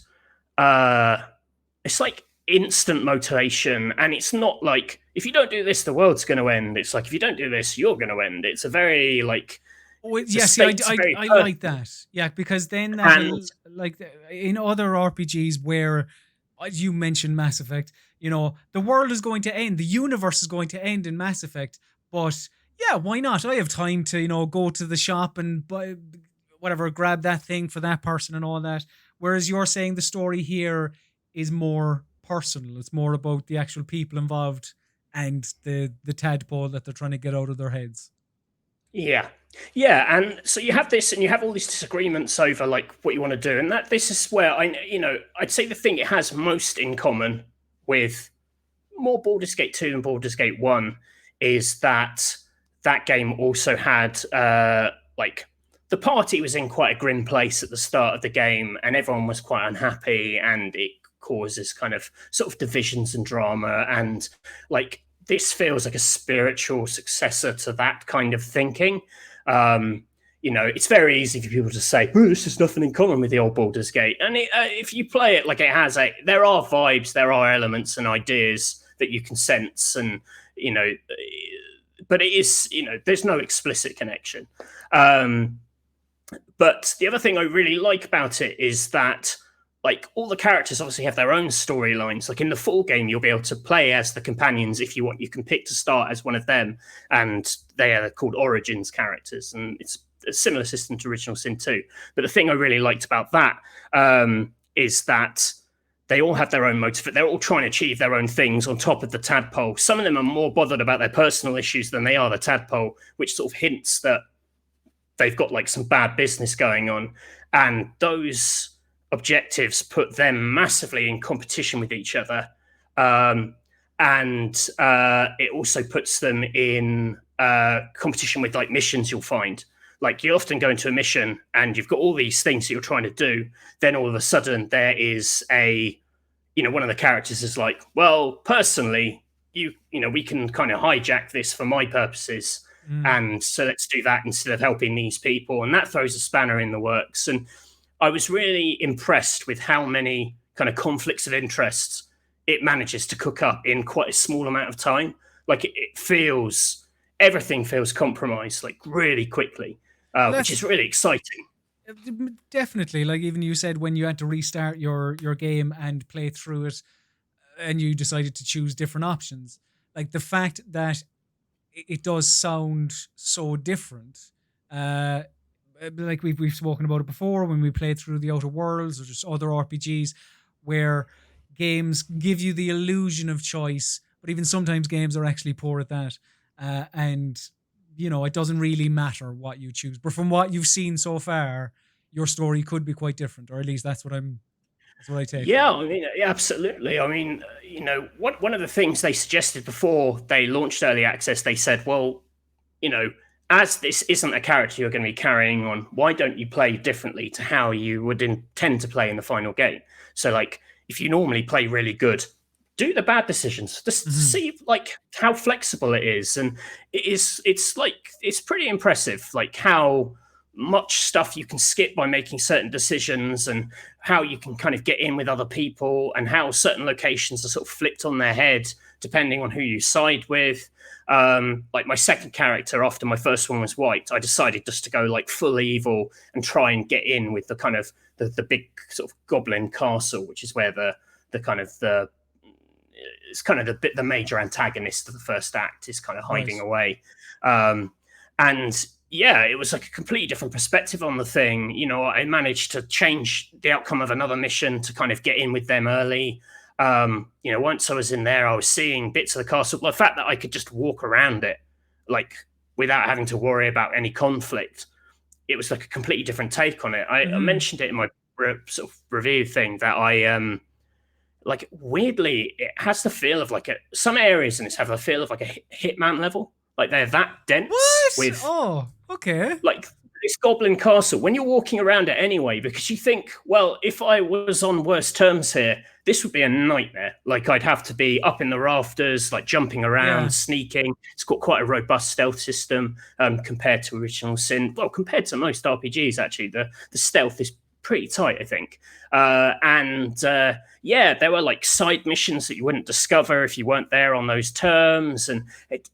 It's like instant motivation, and it's not like, if you don't do this, the world's going to end. It's like, if you don't do this, you're going to end. It's a very like. Yes, I like that. Yeah, because then like in other RPGs where, as you mentioned, Mass Effect, the world is going to end, the universe is going to end in Mass Effect, but yeah, why not? I have time to, go to the shop and buy whatever, grab that thing for that person and all that. Whereas you're saying the story here is more personal. It's more about the actual people involved and the tadpole that they're trying to get out of their heads. Yeah, and so you have this, and you have all these disagreements over like what you want to do, and this is where I'd say the thing it has most in common with more Baldur's Gate 2 and Baldur's Gate 1 is that game also had like, the party was in quite a grim place at the start of the game, and everyone was quite unhappy, and it causes kind of sort of divisions and drama, and like, this feels like a spiritual successor to that kind of thinking. it's very easy for people to say, oh, this has nothing in common with the old Baldur's Gate. And if you play it, like it has there are vibes, there are elements and ideas that you can sense, and but it is, there's no explicit connection. But the other thing I really like about it is that, like, all the characters obviously have their own storylines. Like in the full game, you'll be able to play as the companions if you want. You can pick to start as one of them, and they are called Origins characters, and it's a similar system to Original Sin 2. But the thing I really liked about that is that they all have their own motive. They're all trying to achieve their own things on top of the tadpole. Some of them are more bothered about their personal issues than they are the tadpole, which sort of hints that they've got like some bad business going on. And those objectives put them massively in competition with each other. And it also puts them in competition with like missions you'll find. Like you often go into a mission and you've got all these things that you're trying to do. Then all of a sudden there is one of the characters is like, well, personally, we can kind of hijack this for my purposes. And so let's do that instead of helping these people. And that throws a spanner in the works. And I was really impressed with how many kind of conflicts of interests it manages to cook up in quite a small amount of time. Like everything feels compromised like really quickly. Which is really exciting. Definitely. Like even you said, when you had to restart your game and play through it and you decided to choose different options, like the fact that it does sound so different. Like we've spoken about it before when we played through the Outer Worlds or just other RPGs where games give you the illusion of choice, but even sometimes games are actually poor at that. And it doesn't really matter what you choose. But from what you've seen so far, your story could be quite different, or at least that's what I take. Yeah, I mean, absolutely. I mean, one of the things they suggested before they launched early access, they said, well, as this isn't a character you're going to be carrying on, why don't you play differently to how you would intend to play in the final game? So, like, if you normally play really good, do the bad decisions. Just see like how flexible it is, and it's pretty impressive, like how much stuff you can skip by making certain decisions, and how you can kind of get in with other people, and how certain locations are sort of flipped on their head depending on who you side with. Like my second character after my first one was white, I decided just to go like full evil and try and get in with the kind of the big sort of goblin castle, which is where it's kind of the major antagonist of the first act is kind of hiding away. And yeah, it was like a completely different perspective on the thing. I managed to change the outcome of another mission to kind of get in with them early. Once I was in there, I was seeing bits of the castle. The fact that I could just walk around it, like without having to worry about any conflict, it was like a completely different take on it. I mentioned it in my sort of review thing that like weirdly, it has the feel of like some areas in this have the feel of like a Hitman level. Like they're that dense. What? Oh, okay. Like this goblin castle, when you're walking around it anyway, because you think, well, if I was on worse terms here, this would be a nightmare. Like I'd have to be up in the rafters, like jumping around, sneaking. It's got quite a robust stealth system compared to Original Sin. Well, compared to most RPGs, actually, the stealth is pretty tight, I think. There were like side missions that you wouldn't discover if you weren't there on those terms, and it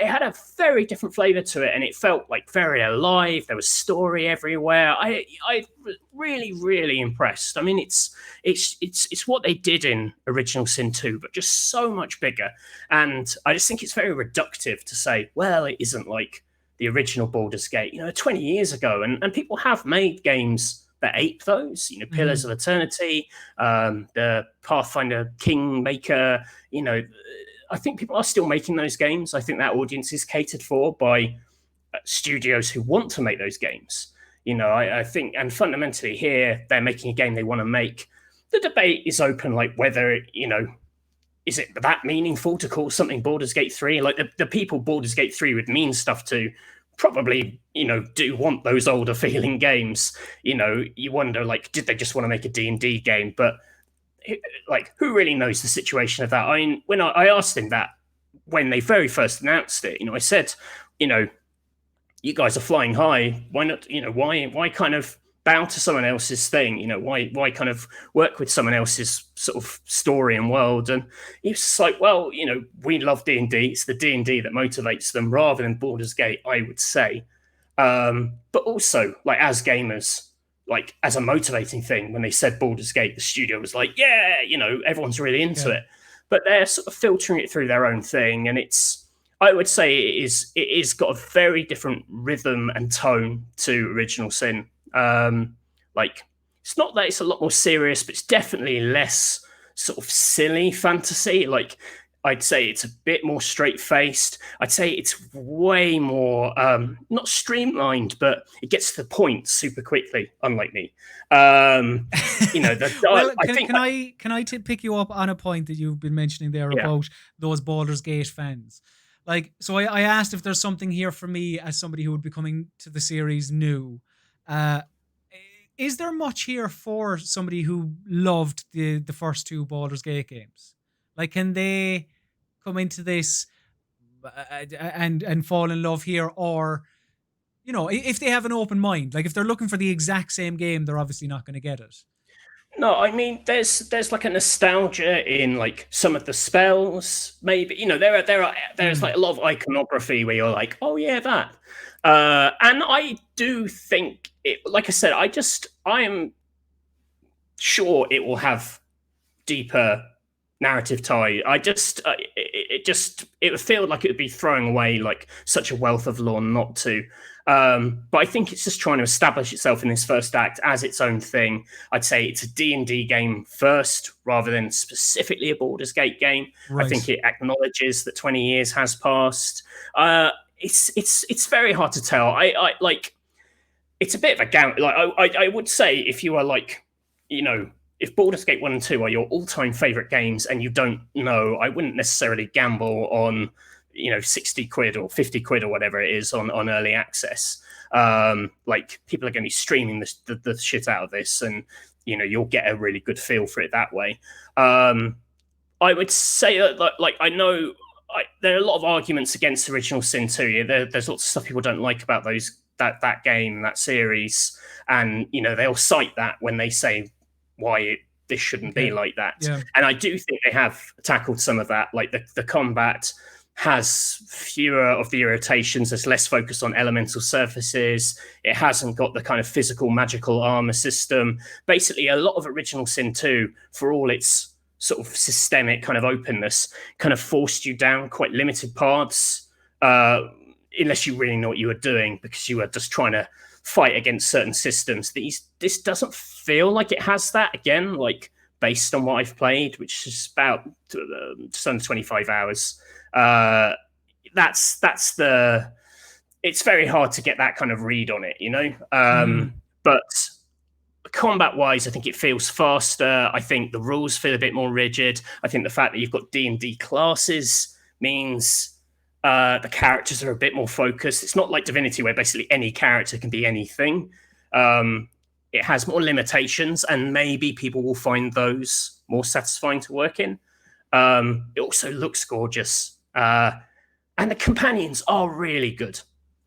had a very different flavor to it, and it felt like very alive. There was story everywhere. I really, really impressed. I mean, it's what they did in Original Sin 2, but just so much bigger. And I just think it's very reductive to say, well, it isn't like the original Baldur's Gate, 20 years ago, and people have made games that ape those, Pillars of Eternity, the Pathfinder Kingmaker, I think people are still making those games. I think that audience is catered for by studios who want to make those games. I think, and fundamentally here, they're making a game they want to make. The debate is open, like whether, is it that meaningful to call something Baldur's Gate 3? Like the people Baldur's Gate 3 would mean stuff to probably, do want those older feeling games. You wonder, like, did they just want to make a D&D game? But like, who really knows the situation of that? I mean, when I asked him that when they very first announced it, I said, you guys are flying high. Why not? Why kind of bow to someone else's thing? Why kind of work with someone else's sort of story and world? And it's like, well, we love D&D. It's the D&D that motivates them rather than Baldur's Gate, I would say. But also, like, as gamers, like, as a motivating thing, when they said Baldur's Gate, the studio was like, yeah, everyone's really into it. But they're sort of filtering it through their own thing, and I would say it is got a very different rhythm and tone to Original Sin. Like, it's not that it's a lot more serious, but it's definitely less sort of silly fantasy. Like, I'd say it's a bit more straight-faced. I'd say it's way more not streamlined, but it gets to the point super quickly. Unlike me, well, can I pick you up on a point that you've been mentioning there about those Baldur's Gate fans? Like, so I asked if there's something here for me as somebody who would be coming to the series new. Is there much here for somebody who loved the first two Baldur's Gate games? Like, can they come into this and fall in love here? Or, if they have an open mind, like if they're looking for the exact same game, they're obviously not going to get it. No, I mean, there's like a nostalgia in like some of the spells. Maybe there's like a lot of iconography where you're like, oh yeah, that. And I do think it. Like I said, I am sure it will have deeper narrative tie. It would feel like it would be throwing away like such a wealth of lore not to. But I think it's just trying to establish itself in this first act as its own thing. I'd say it's a D&D game first rather than specifically a Baldur's Gate game. Right. I think it acknowledges that 20 years has passed. It's very hard to tell. I like, it's a bit of a gamut. Like I would say if you are like, if Baldur's Gate 1 and 2 are your all-time favorite games and you don't know, I wouldn't necessarily gamble on, 60 quid or 50 quid or whatever it is on early access. Like, people are going to be streaming the shit out of this, and, you'll get a really good feel for it that way. I would say that, like, I know there are a lot of arguments against Original Sin 2. There's lots of stuff people don't like about that game, that series, and, they'll cite that when they say why this shouldn't be like that. Yeah. And I do think they have tackled some of that. Like the combat has fewer of the irritations. There's less focus on elemental surfaces. It hasn't got the kind of physical magical armor system. Basically, a lot of Original Sin 2, for all its sort of systemic kind of openness, kind of forced you down quite limited paths, unless you really know what you were doing, because you were just trying to fight against certain systems. This doesn't feel like it has that, again, like based on what I've played, which is about just under 25 hours. It's very hard to get that kind of read on it, but combat wise, I think it feels faster. I think the rules feel a bit more rigid. I think the fact that you've got D&D classes means the characters are a bit more focused. It's not like Divinity where basically any character can be anything. It has more limitations, and maybe people will find those more satisfying to work in. It also looks gorgeous. And the companions are really good.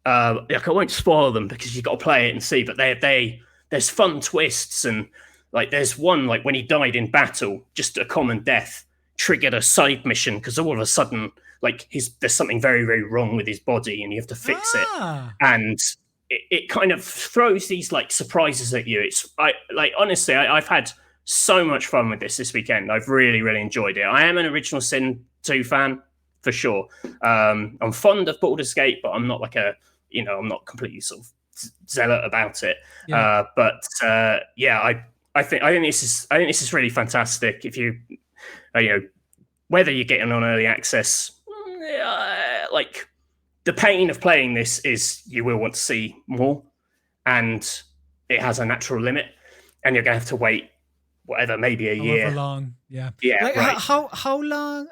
Like, I won't spoil them because you've got to play it and see, but there's fun twists, and like there's one, like when he died in battle, just a common death triggered a side mission because all of a sudden, like, there's something very, very wrong with his body and you have to fix it. And it kind of throws these like surprises at you. Honestly, I've had so much fun with this weekend. I've really, really enjoyed it. I am an Original Sin 2 fan for sure. I'm fond of Baldur's Gate, but I'm not like I'm not completely sort of zealot about it. Yeah. I think this is really fantastic. If you, whether you're getting on early access, like, the pain of playing this is you will want to see more, and it has a natural limit, and you're going to have to wait whatever, maybe a year. However long, yeah. Like, right. How long?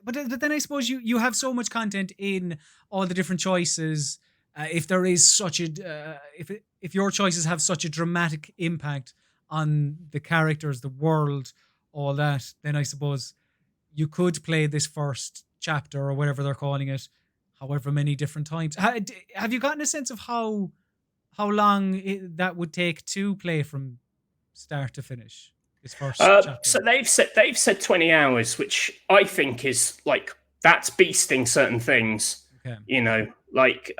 But then I suppose you have so much content in all the different choices. If there is such a if your choices have such a dramatic impact on the characters, the world, all that, then I suppose you could play this first chapter or whatever they're calling it however many different times. Have you gotten a sense of how long that would take to play from start to finish? This first chapter. So they've said 20 hours, which I think is like that's beasting certain things. Okay. You know, like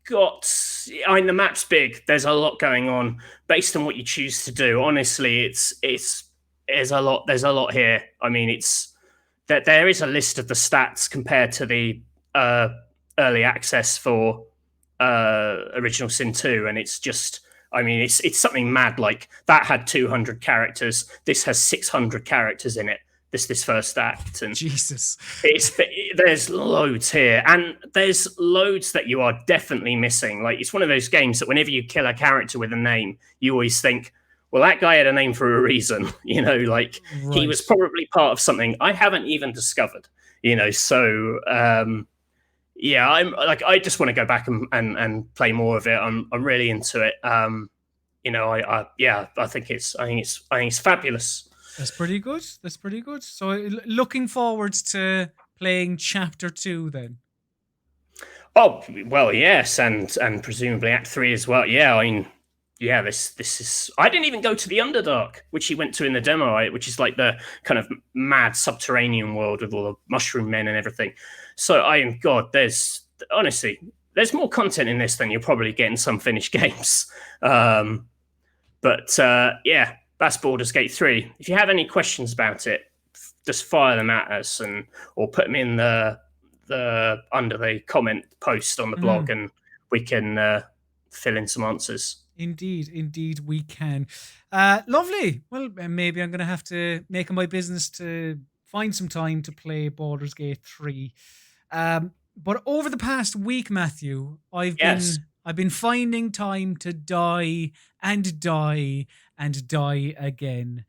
the map's big. There's a lot going on based on what you choose to do. Honestly, it's there's a lot here. I mean, it's that there is a list of the stats compared to the early access for Original Sin 2, and it's just, I mean, it's something mad. Like that had 200 characters. This has 600 characters in it. This first act, and Jesus, there's loads here, and there's loads that you are definitely missing. Like it's one of those games that whenever you kill a character with a name, you always think, well, that guy had a name for a reason. You know, like he was probably part of something I haven't even discovered. You know, so yeah, I'm like, I just want to go back and play more of it. I'm really into it. You know, I think it's fabulous. That's pretty good. So looking forward to playing chapter 2 then. Oh well, yes, and presumably Act 3 as well. Yeah, I mean, yeah, this is. I didn't even go to the Underdark, which he went to in the demo, right? Which is like the kind of mad subterranean world with all the mushroom men and everything. So there's more content in this than you'll probably get in some finished games. But yeah. That's Baldur's Gate 3. If you have any questions about it, just fire them at us or put them in the under the comment post on the blog, and we can fill in some answers. Indeed we can. Lovely. Well, maybe I'm going to have to make it my business to find some time to play Baldur's Gate 3. But over the past week, Matthew, I've been finding time to die and die and die again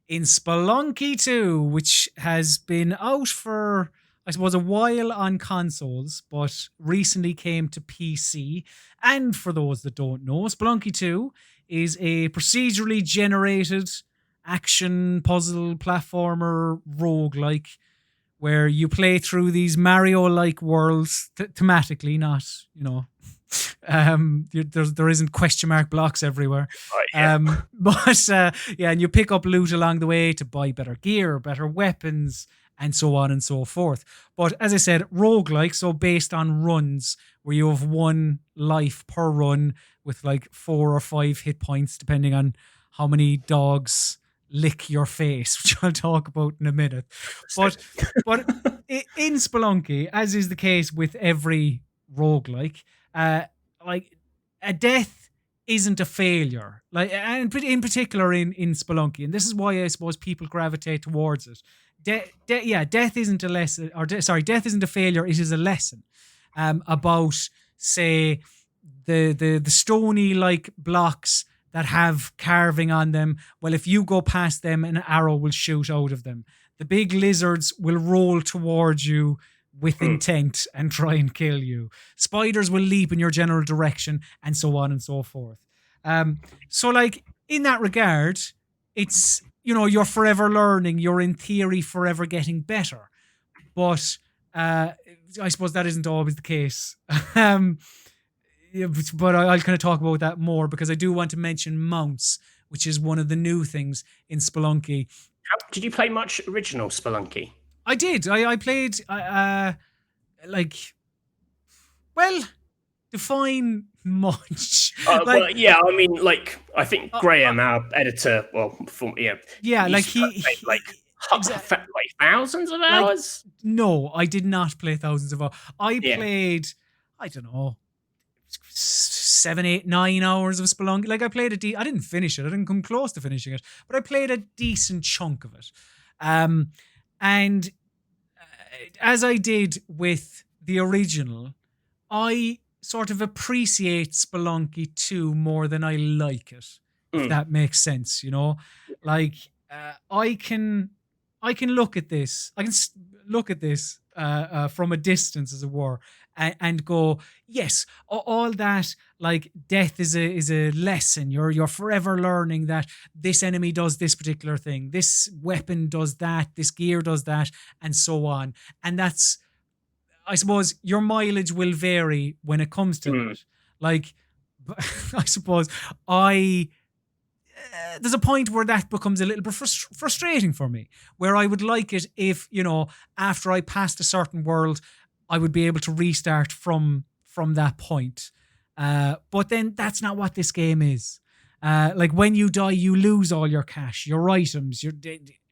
in Spelunky 2, which has been out for, I suppose, a while on consoles, but recently came to PC. And for those that don't know, Spelunky 2 is a procedurally generated action puzzle platformer roguelike where you play through these Mario-like worlds thematically, not, you know, there isn't question mark blocks everywhere. But and you pick up loot along the way to buy better gear, better weapons, and so on and so forth. But as I said, roguelike, so based on runs where you have 1 life per run with like 4 or 5 hit points, depending on how many dogs lick your face, which I'll talk about in a minute. But in Spelunky, as is the case with every roguelike, like a death isn't a failure, like, and in particular in Spelunky, and this is why I suppose people gravitate towards it. Death isn't a lesson, death isn't a failure. It is a lesson about, say, the stony like blocks that have carving on them. Well, if you go past them, an arrow will shoot out of them. The big lizards will roll towards you with intent and try and kill you. Spiders will leap in your general direction, and so on and so forth. So like in that regard, it's, you know, you're forever learning, you're in theory forever getting better. But I suppose that isn't always the case. But I'll kind of talk about that more because I do want to mention mounts, which is one of the new things in Spelunky. Did you play much original Spelunky? I did. I played, define much. Well, yeah, I mean, like, I think Graham, our editor, he thousands of hours? No, I did not play thousands of hours. I played, I don't know, 7, 8, 9 hours of Spelunky. Like, I played I didn't finish it. I didn't come close to finishing it, but I played a decent chunk of it. And as I did with the original, I sort of appreciate Spelunky 2 more than I like it, if that makes sense, you know? Like, I can look at this. I can look at this from a distance, as it were, and go, yes, all that, like, death is a lesson. You're forever learning that this enemy does this particular thing, this weapon does that, this gear does that, and so on. And that's, I suppose your mileage will vary when it comes to that. Like, I suppose there's a point where that becomes a little bit frustrating for me, where I would like it if, after I passed a certain world, I would be able to restart from that point. But then that's not what this game is. Like, when you die, you lose all your cash, your items, your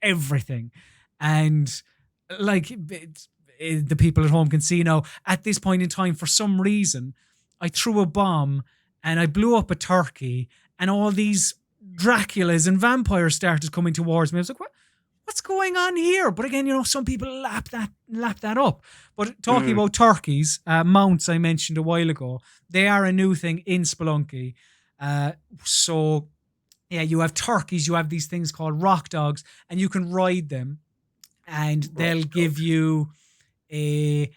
everything. And like, the people at home can see now, at this point in time, for some reason, I threw a bomb and I blew up a turkey, and all these Draculas and vampires started coming towards me. I was like, what's going on here? But again, some people lap that up. But talking about turkeys, mounts I mentioned a while ago, they are a new thing in Spelunky. So yeah, you have turkeys, you have these things called rock dogs, and you can ride them, and they'll give you in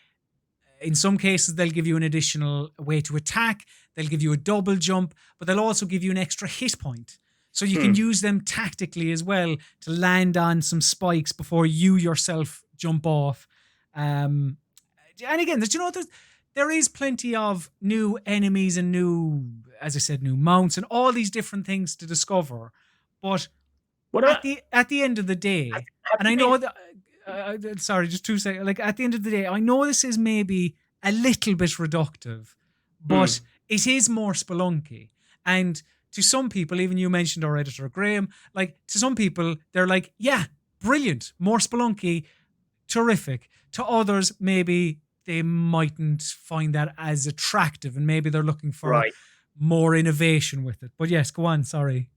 some cases, they'll give you an additional way to attack. They'll give you a double jump, but they'll also give you an extra hit point. So you can use them tactically as well to land on some spikes before you yourself jump off. And again, there is plenty of new enemies and new, as I said, new mounts and all these different things to discover. But at the end of the day, and I know that, sorry, just 2 seconds. Like, at the end of the day, I know this is maybe a little bit reductive, but it is more Spelunky. And to some people, even you mentioned our editor, Graham, like, to some people, they're like, yeah, brilliant, more Spelunky, terrific. To others, maybe they mightn't find that as attractive, and maybe they're looking for more innovation with it. But yes, go on, sorry.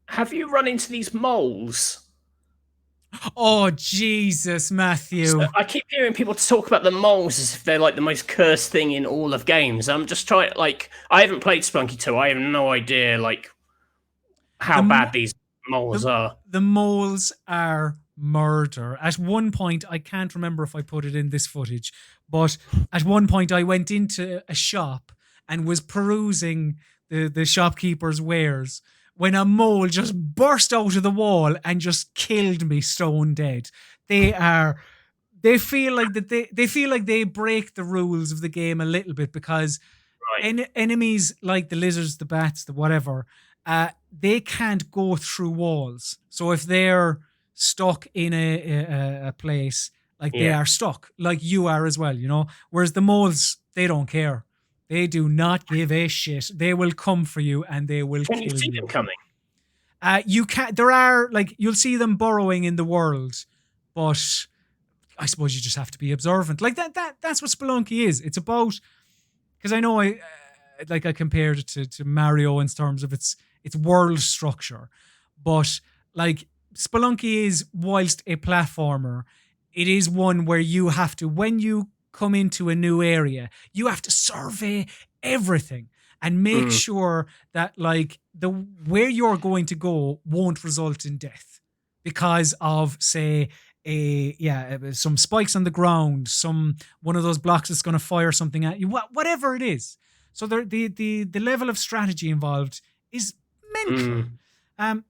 Have you run into these moles? Oh, Jesus, Matthew. So I keep hearing people talk about the moles as if they're like the most cursed thing in all of games. I'm just trying, like, I haven't played Spelunky 2. I have no idea, like, how bad these moles are. The moles are murder. At one point, I can't remember if I put it in this footage, but at one point I went into a shop and was perusing the shopkeeper's wares when a mole just burst out of the wall and just killed me stone dead. They feel like they break the rules of the game a little bit, because enemies like the lizards, the bats, the whatever, they can't go through walls. So if they're stuck in a place, like, they are stuck, like you are as well, whereas the moles, they don't care. They do not give a shit. They will come for you and they will kill you. Can you see them coming? You can't. There are, like, you'll see them burrowing in the world, but I suppose you just have to be observant. Like, that's what Spelunky is. It's about, because I know I compared it to Mario in terms of its world structure, but like, Spelunky is, whilst a platformer, it is one where you have to, when you come into a new area, you have to survey everything and make sure that, like, where you're going to go won't result in death because of, say, some spikes on the ground, one of those blocks that's going to fire something at you, whatever it is. So the level of strategy involved is mental. I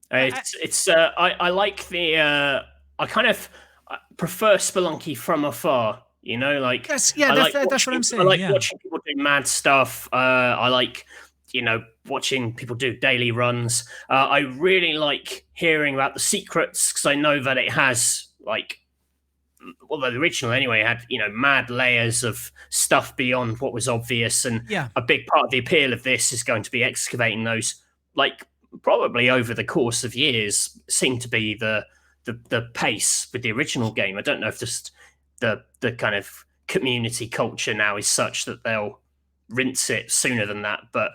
like I kind of prefer Spelunky from afar. Like, that's what I'm saying. I like watching people do mad stuff. I like, watching people do daily runs. I really like hearing about the secrets, because I know that it has, like, well, the original anyway had, mad layers of stuff beyond what was obvious. And a big part of the appeal of this is going to be excavating those, like, probably over the course of years, seem to be the pace with the original game. I don't know if just the kind of community culture now is such that they'll rinse it sooner than that. But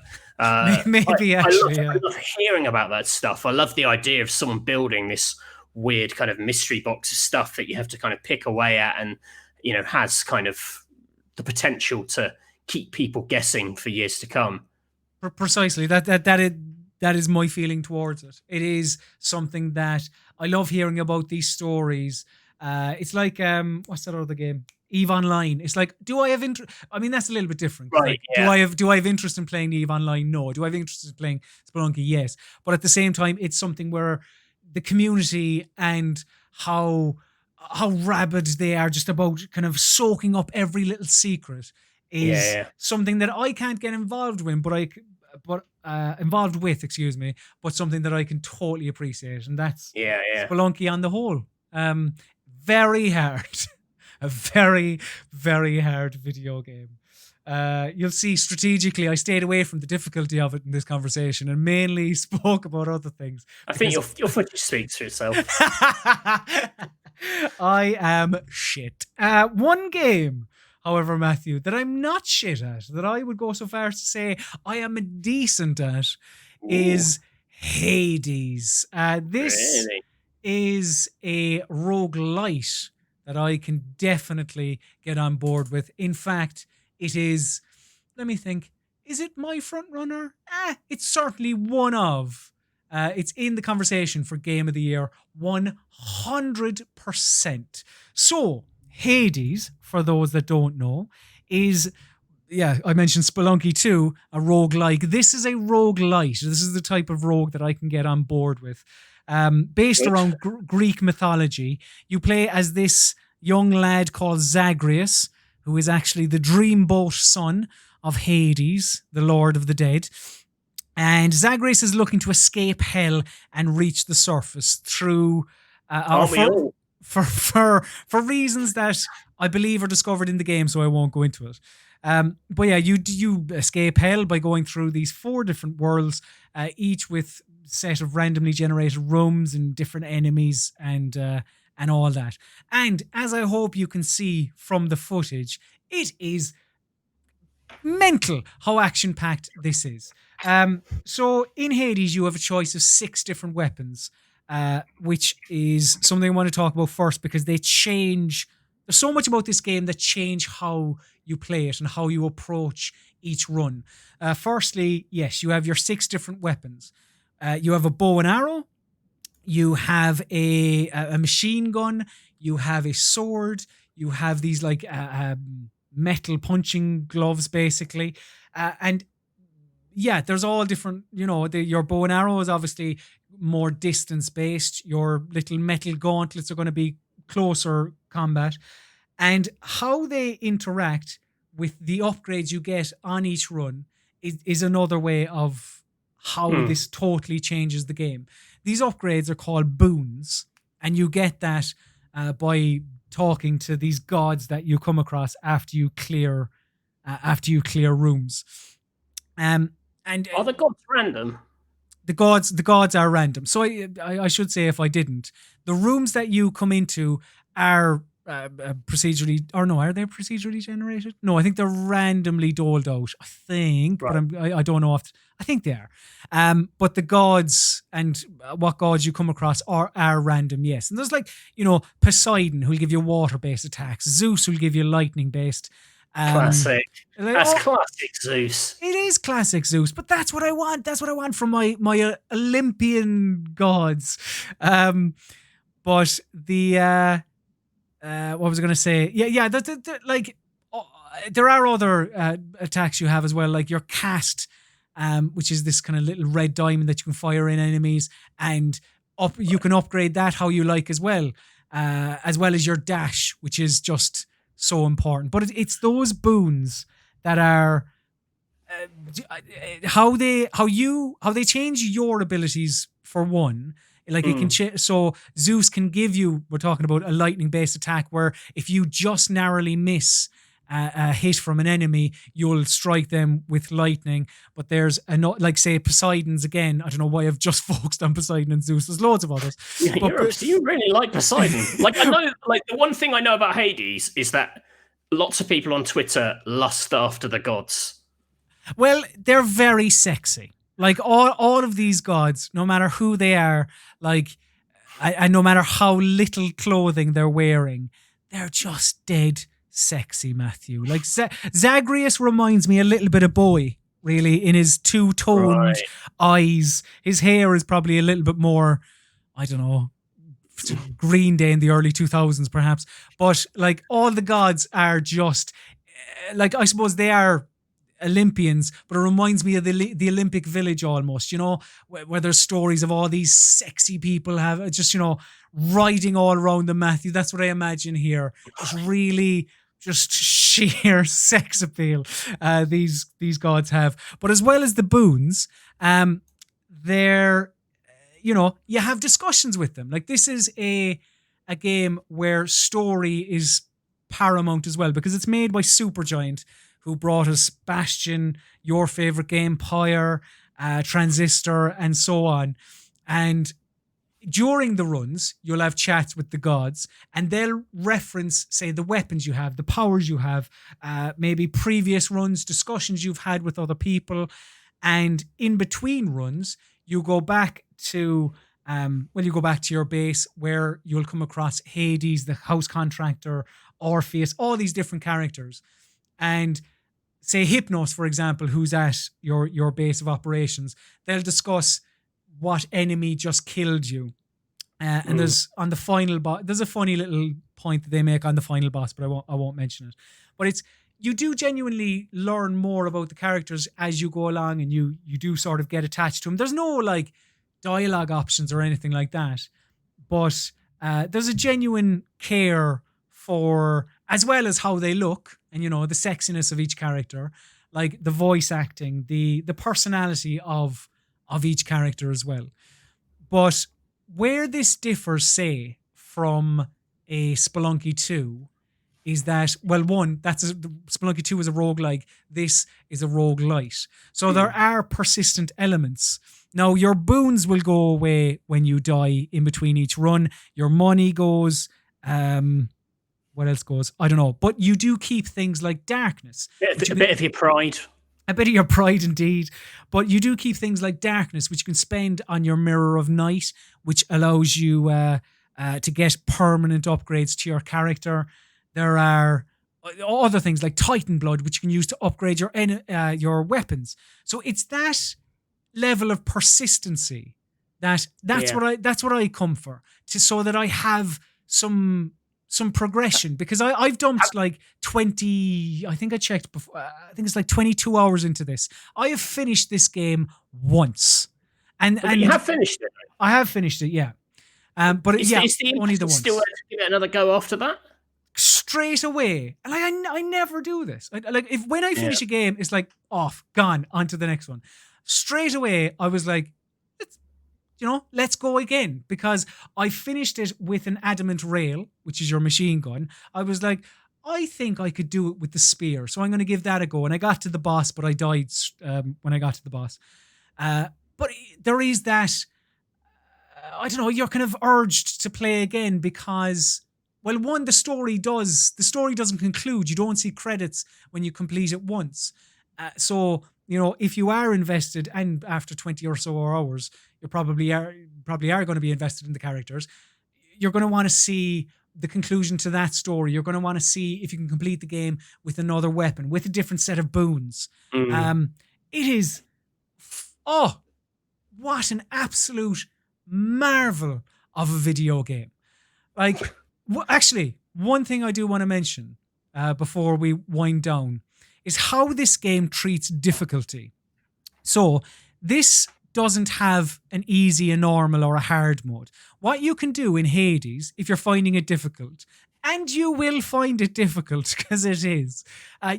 maybe I love hearing about that stuff. I love the idea of someone building this weird kind of mystery box of stuff that you have to kind of pick away at, and has kind of the potential to keep people guessing for years to come. Precisely. That is my feeling towards it. It is something that I love hearing about, these stories. It's like, what's that other game? EVE Online. It's like, do I have interest? I mean, that's a little bit different. Right, like, do I have interest in playing EVE Online? No. Do I have interest in playing Spelunky? Yes. But at the same time, it's something where the community and how how rabid they are just about kind of soaking up every little secret is Yeah. something that I can't get involved with, involved with, excuse me, but something that I can totally appreciate, and that's Yeah, yeah. Spelunky on the whole. Very hard, a very, very hard video game. You'll see strategically, I stayed away from the difficulty of it in this conversation and mainly spoke about other things. I think your footage speaks for itself. I am shit. One game, however, Matthew, that I'm not shit at, that I would go so far as to say I am decent at, is Hades. This Really? is a rogue-lite that I can definitely get on board with. In fact, it is, let me think, is it my front runner? It's certainly one of. It's in the conversation for Game of the Year, 100%. So, Hades, for those that don't know, is, I mentioned Spelunky too, a roguelike. This is a roguelite. This is the type of rogue that I can get on board with. Based around Greek mythology, you play as this young lad called Zagreus, who is actually the dreamboat son of Hades, the Lord of the Dead. And Zagreus is looking to escape hell and reach the surface through for reasons that I believe are discovered in the game, so I won't go into it. But yeah, you escape hell by going through these 4 different worlds, each with set of randomly generated rooms and different enemies and all that. And as I hope you can see from the footage, it is mental how action-packed this is. So in Hades, you have a choice of 6 different weapons, which is something I want to talk about first because they change. There's so much about this game that change how you play it and how you approach each run. Firstly, yes, you have your 6 different weapons. You have a bow and arrow. You have a machine gun. You have a sword. You have these like metal punching gloves, basically. And yeah, there's all different, your bow and arrow is obviously more distance based. Your little metal gauntlets are going to be closer combat. And how they interact with the upgrades you get on each run is another way of how this totally changes the game. These upgrades are called boons, and you get that by talking to these gods that you come across after you clear rooms. And are the gods random? The gods are random. So I should say, if I didn't, the rooms that you come into are procedurally, or no, are they procedurally generated? No, I think they're randomly doled out. I think, right. But I don't know. I think they are. But the gods and what gods you come across are random, yes. And there's Poseidon, who'll give you water-based attacks. Zeus will give you lightning-based. Classic. That's classic Zeus. It is classic Zeus, but that's what I want. That's what I want from my Olympian gods. But the what was I going to say? Yeah. There are other attacks you have as well, like your cast, which is this kind of little red diamond that you can fire in enemies, and you can upgrade that how you like as well as your dash, which is just so important. But it's those boons that are how they change your abilities for one. Like it can so Zeus can give you, we're talking about a lightning based attack where if you just narrowly miss a hit from an enemy, you'll strike them with lightning. But there's say Poseidon's again. I don't know why I've just focused on Poseidon and Zeus. There's loads of others. Yeah, you really like Poseidon. I know, the one thing I know about Hades is that lots of people on Twitter lust after the gods. Well, they're very sexy. Like all of these gods, no matter who they are, and no matter how little clothing they're wearing, they're just dead sexy, Matthew. Like Zagreus reminds me a little bit of Bowie, really, in his two-toned eyes. His hair is probably a little bit more, I don't know, Green Day in the early 2000s, perhaps. But all the gods are just, I suppose they are Olympians, but it reminds me of the Olympic Village almost, where there's stories of all these sexy people have just, riding all around the Matthew. That's what I imagine here. Just really just sheer sex appeal these gods have. But as well as the boons, they're, you have discussions with them. Like, this is a game where story is paramount as well, because it's made by Supergiant, who brought us Bastion, your favorite game, Pyre, Transistor, and so on. And during the runs, you'll have chats with the gods, and they'll reference, say, the weapons you have, the powers you have, maybe previous runs, discussions you've had with other people. And in between runs, you go back to your base, where you'll come across Hades, the house contractor, Orpheus, all these different characters. And say Hypnos, for example, who's at your base of operations, they'll discuss what enemy just killed you. And there's on the final boss, there's a funny little point that they make on the final boss, but I won't mention it. But you do genuinely learn more about the characters as you go along, and you do sort of get attached to them. There's no like dialogue options or anything like that, but there's a genuine care for, as well as how they look and, the sexiness of each character, like the voice acting, the personality of each character as well. But where this differs, say, from a Spelunky 2 is that, well, Spelunky 2 is a roguelike. This is a rogue-lite. So there are persistent elements. Now, your boons will go away when you die in between each run. Your money goes. What else goes? I don't know. But you do keep things like darkness. A bit of your pride. A bit of your pride, indeed. But you do keep things like darkness, which you can spend on your Mirror of Night, which allows you to get permanent upgrades to your character. There are other things like Titan Blood, which you can use to upgrade your weapons. So it's that level of persistency that's what I come for, so that I have some progression, because I've dumped like 20, I think I checked before, I think it's like 22 hours into this. I have finished this game once. And you have finished it? I have finished it, yeah. But only the once. Still to give it another go after that? Straight away. And I never do this. When I finish a game, it's like off, gone, on to the next one. Straight away, I was like, let's go again, because I finished it with an adamant rail, which is your machine gun. I was like, I think I could do it with the spear, so I'm going to give that a go. And I got to the boss, but I died when I got to the boss. But there is that, I don't know, you're kind of urged to play again because, well, one, the story doesn't conclude. You don't see credits when you complete it once. So, if you are invested, and after 20 or so hours, you probably are going to be invested in the characters, you're going to want to see the conclusion to that story. You're going to want to see if you can complete the game with another weapon, with a different set of boons. It is, what an absolute marvel of a video game. Like, actually, one thing I do want to mention before we wind down is how this game treats difficulty. So this doesn't have an easy, a normal, or a hard mode. What you can do in Hades, if you're finding it difficult, and you will find it difficult because it is,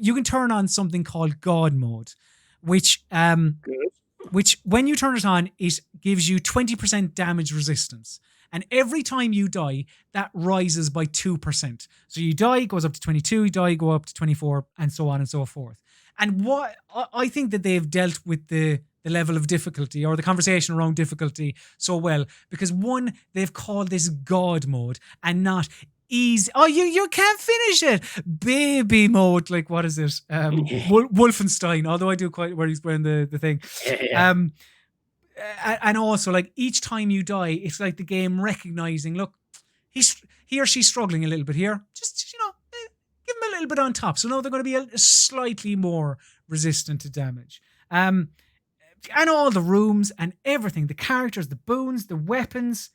you can turn on something called God mode, which when you turn it on, it gives you 20% damage resistance. And every time you die, that rises by 2%. So you die, goes up to 22, you die, go up to 24, and so on and so forth. And what I think that they've dealt with the level of difficulty, or the conversation around difficulty, so well, because one, they've called this God mode and not easy. Oh, you can't finish it. Baby mode, like, what is it? Wolfenstein, although I do quite where he's wearing the thing. Yeah. And also, like, each time you die, it's like the game recognizing, look, he or she's struggling a little bit here. Just, give them a little bit on top. So now they're going to be a slightly more resistant to damage. And all the rooms and everything, the characters, the boons, the weapons.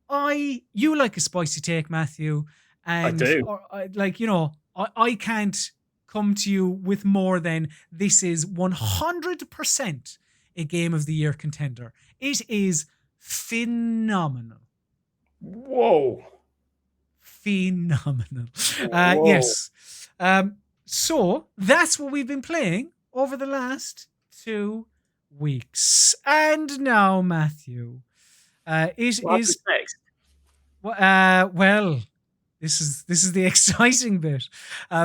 You like a spicy take, Matthew. And I do. I can't come to you with more than this is 100% a Game of the Year contender. It is phenomenal. Whoa. Phenomenal. Whoa. Yes. So that's what we've been playing over the last 2 weeks. And now, Matthew, What happens next? Well, this is the exciting bit,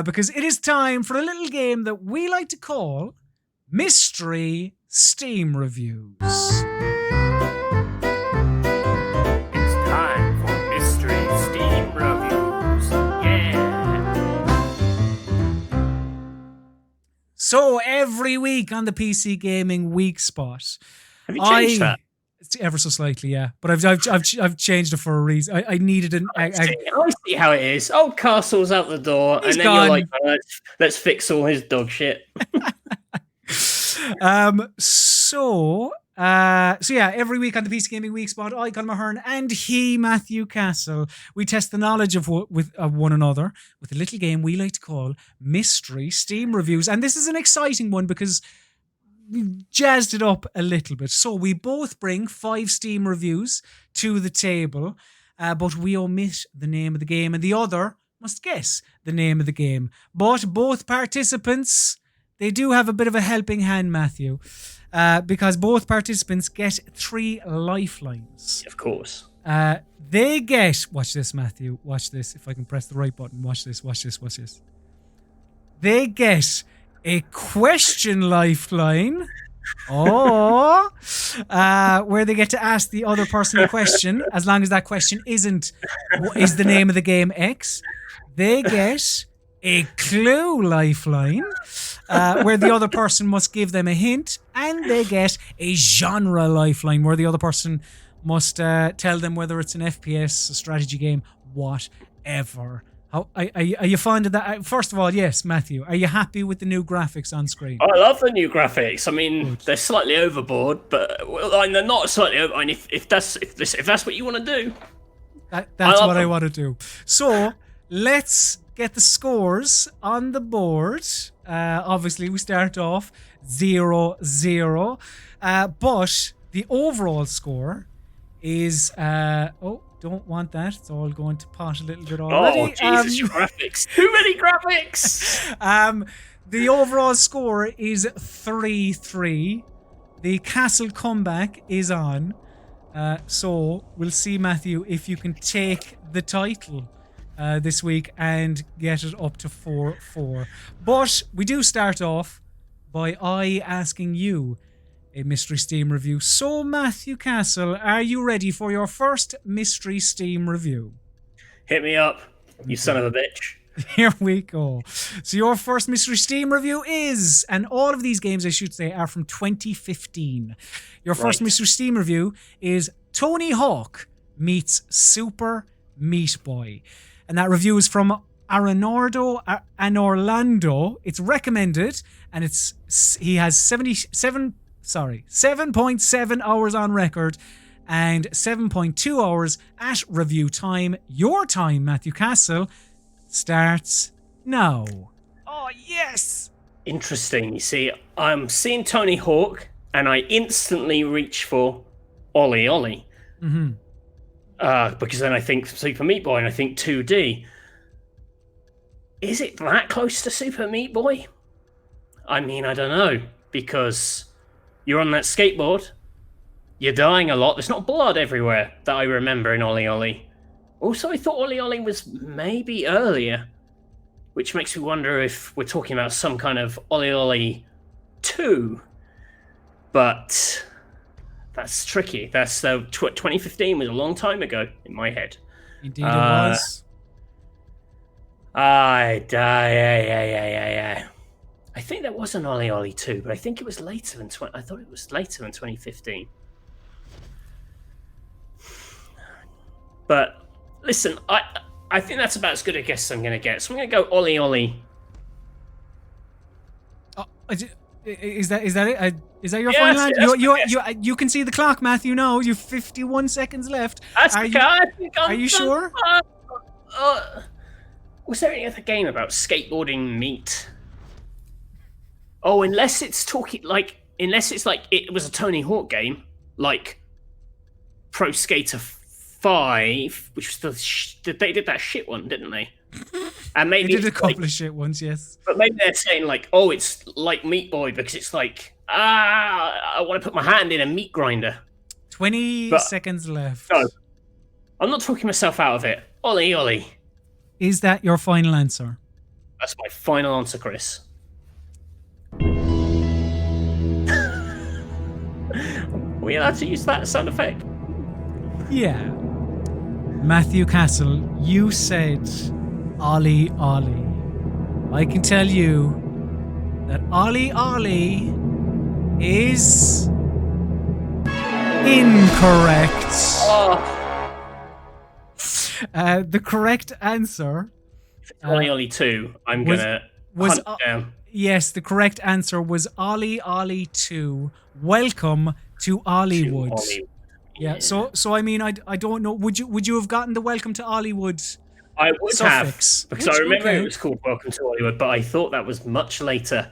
because it is time for a little game that we like to call Mystery Steam Reviews. It's time for Mystery Steam Reviews. Yeah. So every week on the PC Gaming Weekspot, Have you changed that? It's ever so slightly, yeah. But I've changed it for a reason. I needed an. I see how it is. Old Castle's out the door, He's and then gone. you're like, oh, let's fix all his dog shit. So yeah, every week on the PC Gaming Weekspot, I, Colm Ahern, and he, Matthew Castle, we test the knowledge of one another with a little game we like to call Mystery Steam Reviews. And this is an exciting one because we've jazzed it up a little bit. So we both bring 5 Steam reviews to the table, but we omit the name of the game, and the other must guess the name of the game. But both participants, they do have a bit of a helping hand, Matthew, because both participants get 3 lifelines. Of course. They get, watch this, Matthew, watch this, if I can press the right button, watch this. They get a question lifeline, where they get to ask the other person a question, as long as that question is the name of the game X. They get a clue lifeline, where the other person must give them a hint, and they get a genre lifeline, where the other person must tell them whether it's an FPS, a strategy game, whatever. How are you fond of that? First of all, yes, Matthew, are you happy with the new graphics on screen? I love the new graphics. I mean, they're slightly overboard, but they're not slightly over. I mean, if that's what you want to do, that's what I want to do. So let's get the scores on the board. Obviously, we start off 0-0, but the overall score is don't want that. It's all going to pot a little bit already. Oh, Jesus, graphics. Too many graphics. The overall score is 3-3. The Castle comeback is on. So we'll see, Matthew, if you can take the title this week and get it up to 4-4. But we do start off by asking you a Mystery Steam review. So, Matthew Castle, are you ready for your first Mystery Steam review? Hit me up, you son of a bitch. Here we go. So your first Mystery Steam review is, and all of these games, I should say, are from 2015. Your first Mystery Steam review is Tony Hawk meets Super Meat Boy. And that review is from Orlando. It's recommended, and he has 7.7 hours on record and 7.2 hours at review time. Your time, Matthew Castle, starts now. Oh, yes! Interesting. You see, I'm seeing Tony Hawk, and I instantly reach for Ollie Ollie. Mm-hmm. Because then I think Super Meat Boy, and I think 2D. Is it that close to Super Meat Boy? I mean, I don't know, because you're on that skateboard, you're dying a lot, there's not blood everywhere that I remember in Ollie Ollie. Also, I thought Ollie Ollie was maybe earlier, which makes me wonder if we're talking about some kind of Ollie Ollie 2. But that's tricky. That's 2015 was a long time ago in my head. Indeed, it was. Yeah. I think there was an Ollie Ollie 2, but I think it was later than I thought it was later than 2015. But listen, I think that's about as good a guess as I'm going to get. So I'm going to go Ollie Ollie. Is that it? Is that your final answer? You can see the clock, Matthew. No, you've 51 seconds left. Are you sure? Was there any other game about skateboarding meat? Oh, unless it's like it was a Tony Hawk game, like Pro Skater 5, which was they did that shit one, didn't they? And They maybe did a couple of shit ones, yes. but maybe they're saying like, oh, it's like Meat Boy because it's like, I want to put my hand in a meat grinder. 20 But- seconds left. No, I'm not talking myself out of it. Ollie. Is that your final answer? That's my final answer, Chris. Are we allowed to use that sound effect? Yeah. Matthew Castle, you said Ollie Ollie. I can tell you that Ollie Ollie is incorrect. Oh, The correct answer, Ollie 2. I'm was- gonna was, hunt down. yes, the correct answer was Ollie Ollie 2. Welcome to Ollywood. Ollie. Yeah. So I mean, I don't know. Would you have gotten the welcome to Hollywood I would suffix? have because I remember Okay. it was called Welcome to Hollywood, but I thought that was much later.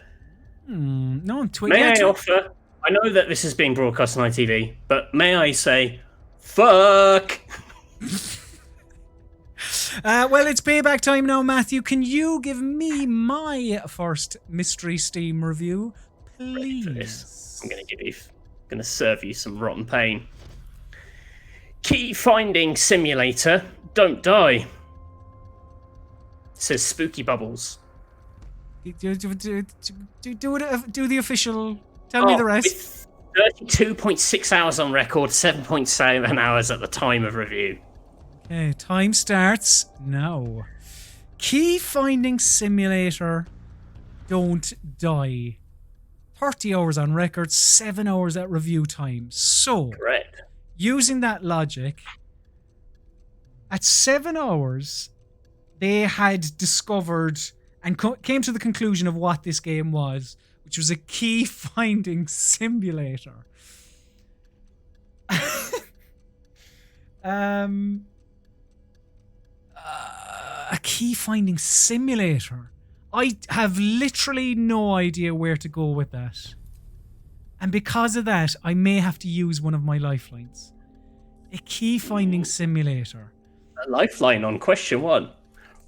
No, May I offer? I know that this is being broadcast on ITV, but may I say, fuck? Well, it's payback time now, Matthew. Can you give me my first Mystery Steam review, please? For this, I'm gonna serve you some rotten pain. Key finding simulator. Don't die. It says spooky bubbles. Do the official. Tell me the rest. With 32.6 hours on record, 7.7 hours at the time of review. Okay, time starts now. Key finding simulator. Don't die. 30 hours on record, 7 hours at review time. So, Correct. using that logic, at 7 hours, they had discovered and came to the conclusion of what this game was, which was a key finding simulator. A key finding simulator. I have literally no idea where to go with that. And because of that, I may have to use one of my lifelines. A key finding simulator. A lifeline on question 1.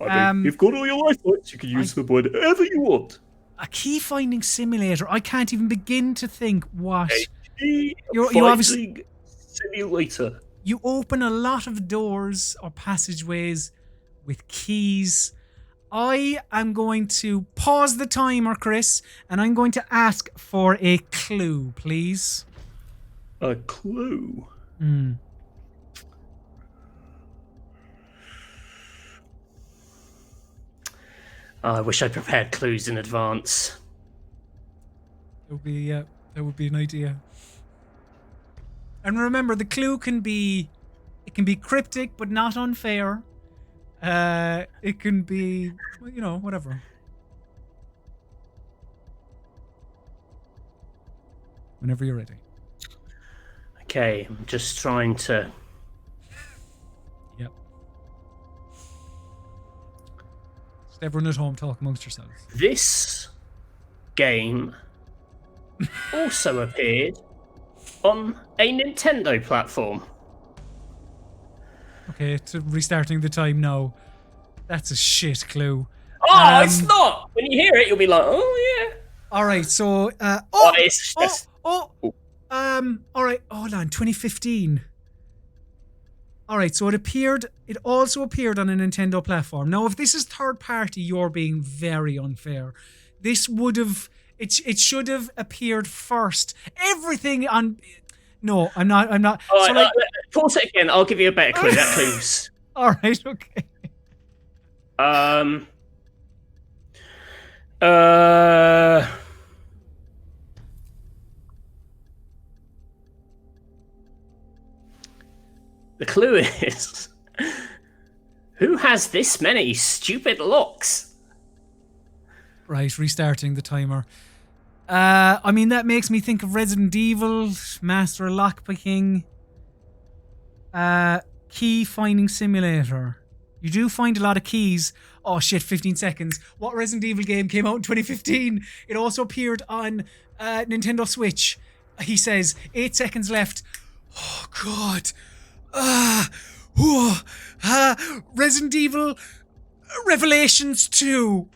I mean, Um, you've got all your lifelines. You can use them whenever you want. A key finding simulator. I can't even begin to think what. Key You obviously finding simulator. you open a lot of doors or passageways with keys. I am going to pause the timer, Chris, and I'm going to ask for a clue, please. A clue. I wish I prepared clues in advance. That would be an idea. And remember, the clue can be cryptic but not unfair. It can be, whatever. Whenever you're ready. Okay, I'm just trying to. Yep. Just everyone at home talk amongst yourselves. This game also appeared on a Nintendo platform. Okay, to restarting the time now. That's a shit clue. Oh, it's not! When you hear it, you'll be like, oh, yeah. All right, so It's just. all right, hold on, 2015. All right, so it also appeared on a Nintendo platform. Now, if this is third party, you're being very unfair. This would have, it should have appeared first. Everything on, no, I'm not. Oh, So, like, pause it again. I'll give you a better clue. That clue's. all right, okay. The clue is, who has this many stupid locks? Right, restarting the timer. I mean, that makes me think of Resident Evil, Master of Lockpicking, Key Finding Simulator. You do find a lot of keys. Oh shit, 15 seconds. What Resident Evil game came out in 2015? It also appeared on Nintendo Switch. He says, 8 seconds left. Oh god. Resident Evil Revelations 2.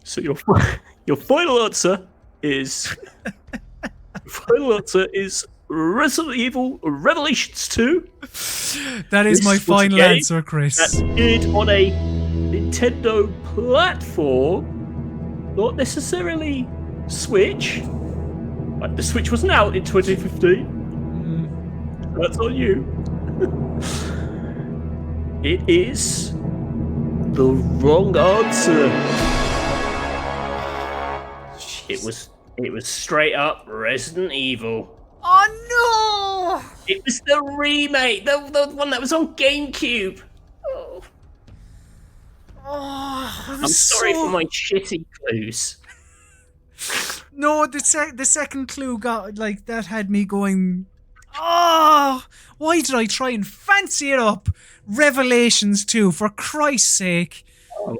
So your final answer is Resident Evil Revelations 2. That is This my was a final game answer, Chris. That appeared on a Nintendo platform, not necessarily Switch. Like the Switch wasn't out in 2015. That's on you. It is the wrong answer. It was straight up Resident Evil. Oh no! It was the remake, the one that was on GameCube. Oh. I'm sorry for my shitty clues. No, the second clue got like that had me going. Oh, why did I try and fancy it up? Revelations 2, for Christ's sake. Oh.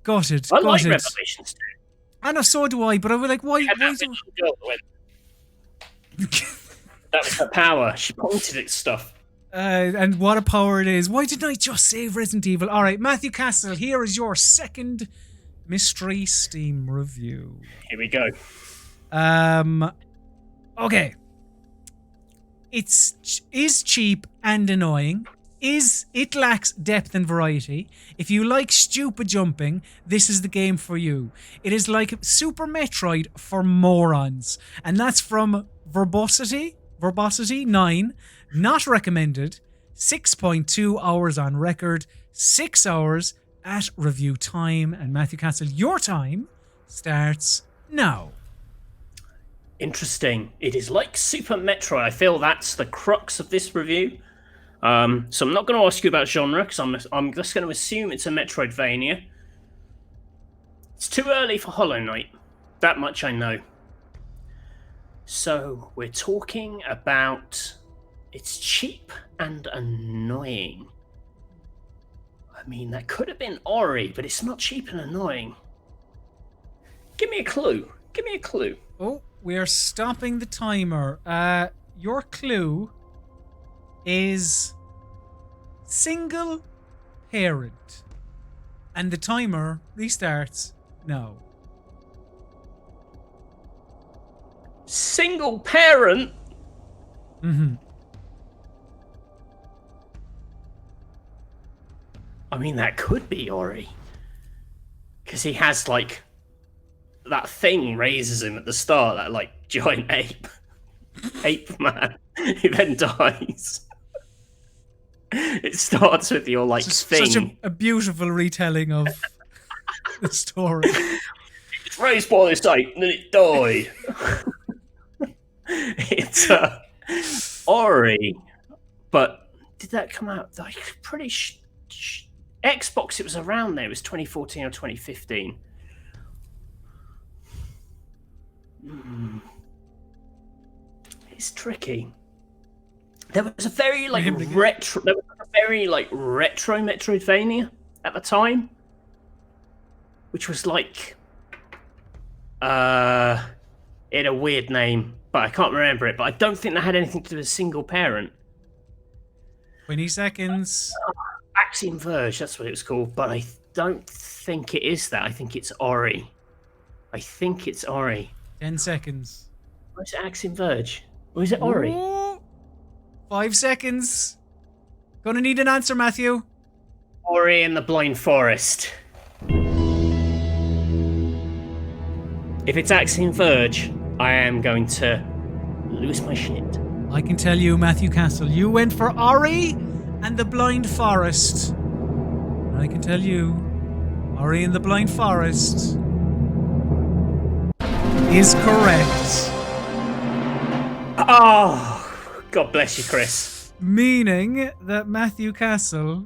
Gutted. I like Revelations 2. I know, so do I, but I was like, why? That was her power. She pointed at stuff. And what a power it is. Why didn't I just say Resident Evil? All right, Matthew Castle, here is your second mystery Steam review. Here we go. Okay. Is cheap and annoying. It lacks depth and variety. If you like stupid jumping, this is the game for you. It is like Super Metroid for morons. And that's from Verbosity 9. Not recommended. 6.2 hours on record. 6 hours at review time. And Matthew Castle, your time starts now. Interesting. It is like Super Metroid. I feel that's the crux of this review. So I'm not going to ask you about genre, because I'm just going to assume it's a Metroidvania. It's too early for Hollow Knight. That much I know. So we're talking about... It's cheap and annoying. I mean, that could have been Ori, but it's not cheap and annoying. Give me a clue. Give me a clue. Oh, we are stopping the timer. Your clue is single parent. And the timer restarts now. Single parent? Mm-hmm. I mean, that could be Ori. Because he has, like, that thing raises him at the start, that, like, giant ape. Ape man. He then dies. It starts with your, like, thing. Such a beautiful retelling of the story. It's raised by this ape, and then it died. It's Ori. But did that come out? Like, pretty Xbox, it was around there. It was 2014 or 2015. It's tricky. There was a very retro Metroidvania at the time, which was like it had a weird name, but I can't remember it. But I don't think that had anything to do with single parent. 20 seconds. Axiom Verge, that's what it was called, but I don't think it is that. I think it's Ori. 10 seconds. Or is it Axiom Verge? Or is it Ori? Ooh, 5 seconds. Gonna need an answer, Matthew. Ori and the Blind Forest. If it's Axiom Verge, I am going to lose my shit. I can tell you, Matthew Castle, you went for Ori and the Blind Forest. And I can tell you, Ori and the Blind Forest is correct. Oh, God bless you, Chris. Meaning that Matthew Castle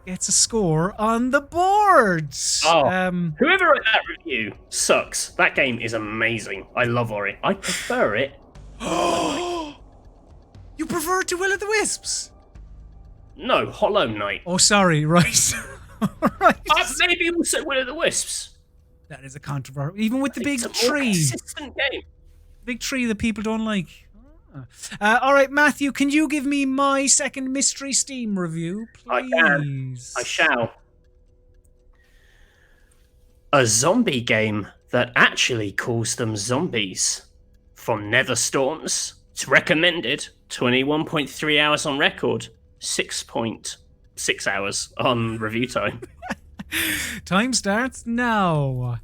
gets a score on the board. Whoever wrote that review sucks. That game is amazing. I love Ori. I prefer it. You prefer to Will of the Wisps? No, Hollow Knight. Oh, sorry, right. Right. Maybe also Will o' the Wisps. That is a controversy. Even with the big It's a more tree. consistent game. Big tree that people don't like. All right, Matthew, can you give me my second mystery Steam review, please? I can. I shall. A zombie game that actually calls them zombies. From Netherstorms. It's recommended. 21.3 hours on record. 6.6 hours on review time. Time starts now.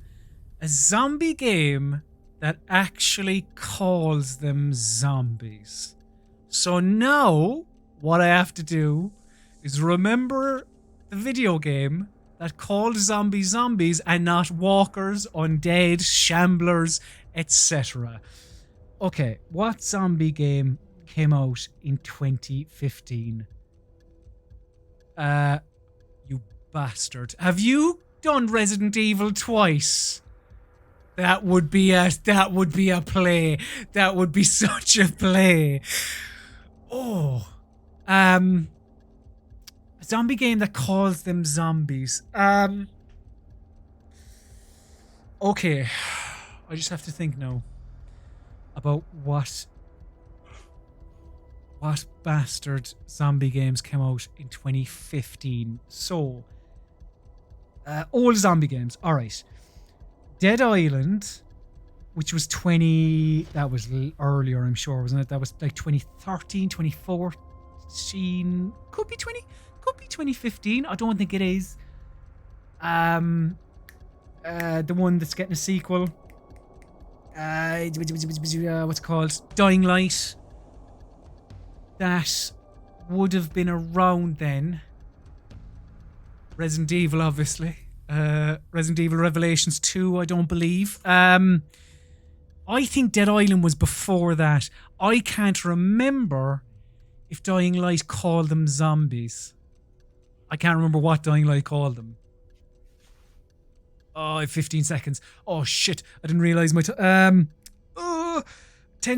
A zombie game that actually calls them zombies. So now, what I have to do is remember the video game that called zombies zombies and not walkers, undead, shamblers, etc. Okay, what zombie game came out in 2015? You bastard. Have you done Resident Evil twice? That would be a play. That would be such a play. Oh. A zombie game that calls them zombies. Okay. I just have to think now about what bastard zombie games came out in 2015. So, old zombie games. All right. Dead Island, which was that was earlier, I'm sure, wasn't it? That was like 2013, 2014. Could be 2015. I don't think it is. The one that's getting a sequel. What's it called? Dying Light. That would have been around then. Resident Evil, obviously. Resident Evil Revelations 2, I don't believe. I think Dead Island was before that. I can't remember if Dying Light called them zombies. I can't remember what Dying Light called them. Oh, I have 15 seconds. Oh, shit. I didn't realise my 10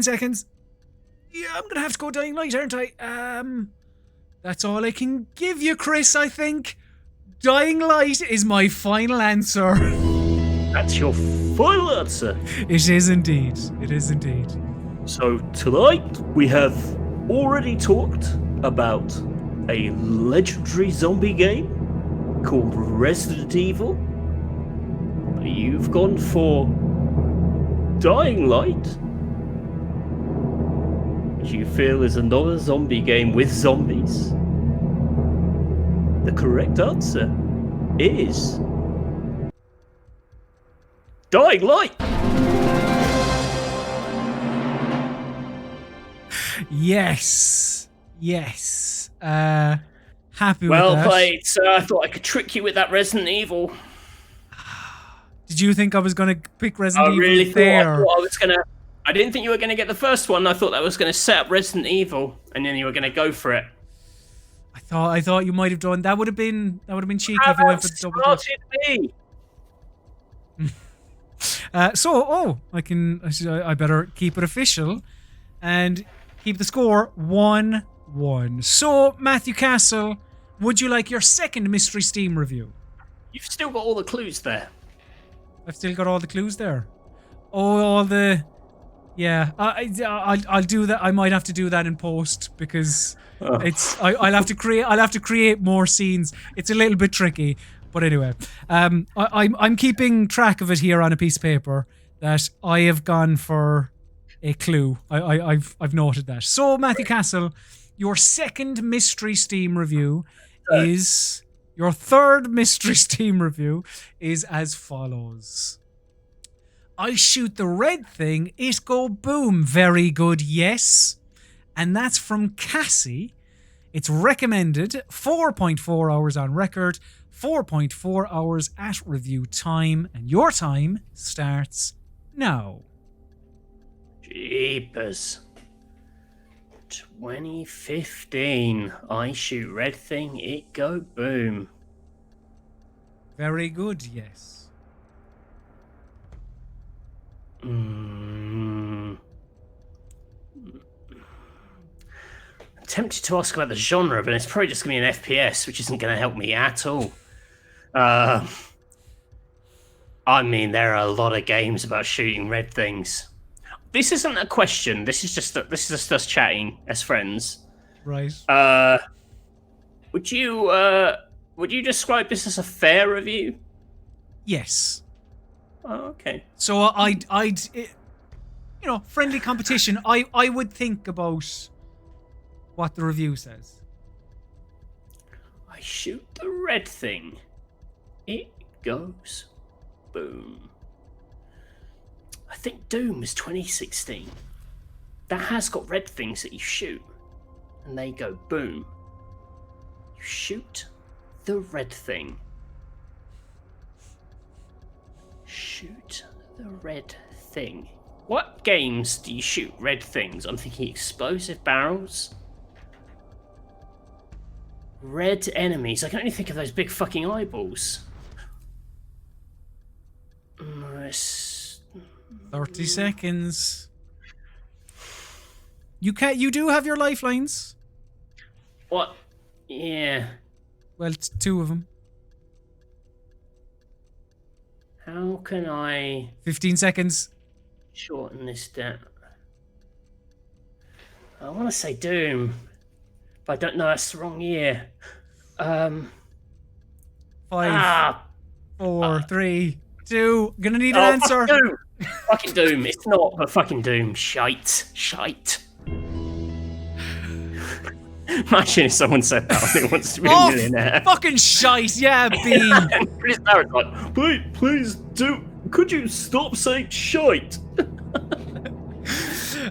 seconds. Yeah, I'm going to have to go Dying Light, aren't I? That's all I can give you, Chris, I think. Dying Light is my final answer. That's your final answer. It is indeed. It is indeed. So tonight we have already talked about a legendary zombie game called Resident Evil. You've gone for Dying Light, which you feel is another zombie game with zombies. The correct answer is Dying Light. Yes. Yes. Happy with that. Well played, sir. I thought I could trick you with that Resident Evil. Did you think I was going to pick Resident Evil? I really there? thought I was going to. I didn't think you were going to get the first one. I thought that was going to set up Resident Evil, and then you were going to go for it. I thought you might have done. That would have been cheeky if you went for double. I better keep it official and keep the score 1-1. So, Matthew Castle, would you like your second Mystery Steam review? You've still got all the clues there. I've still got all the clues there. Oh, all the... Yeah, I'll do that. I might have to do that in post because I'll have to create more scenes. It's a little bit tricky, but anyway, I'm keeping track of it here on a piece of paper that I have gone for a clue. I've noted that. So Matthew Castle, your second Mystery Steam review is your third Mystery Steam review is as follows. I shoot the red thing, it go boom. Very good, yes. And that's from Cassie. It's recommended 4.4 hours on record, 4.4 hours at review time, and your time starts now. Jeepers. 2015. I shoot red thing, it go boom. Very good, yes. tempted to ask about the genre, but it's probably just going to be an FPS, which isn't going to help me at all. I mean, there are a lot of games about shooting red things. This isn't a question. This is just us chatting as friends. Right. Would you describe this as a fair review? Yes. Oh, okay. So I'd friendly competition. I would think about what the review says. I shoot the red thing. It goes boom. I think Doom is 2016. That has got red things that you shoot, and they go boom. You shoot the red thing. Shoot the red thing. What games do you shoot red things? I'm thinking explosive barrels. Red enemies. I can only think of those big fucking eyeballs. Nice. 30 seconds. You do have your lifelines. What? Yeah. Well, it's 2 of them. How can I 15 seconds. shorten this down? I want to say Doom, but I don't know. That's the wrong year. 5, 4, 3, 2. Gonna need an answer. Fuck Doom. Fucking Doom. It's not, but fucking Doom. Shite. Imagine if someone said that and it wants to be a millionaire. Fucking shite, yeah, B. And Chris Barrett's like, please do. Could you stop saying shite?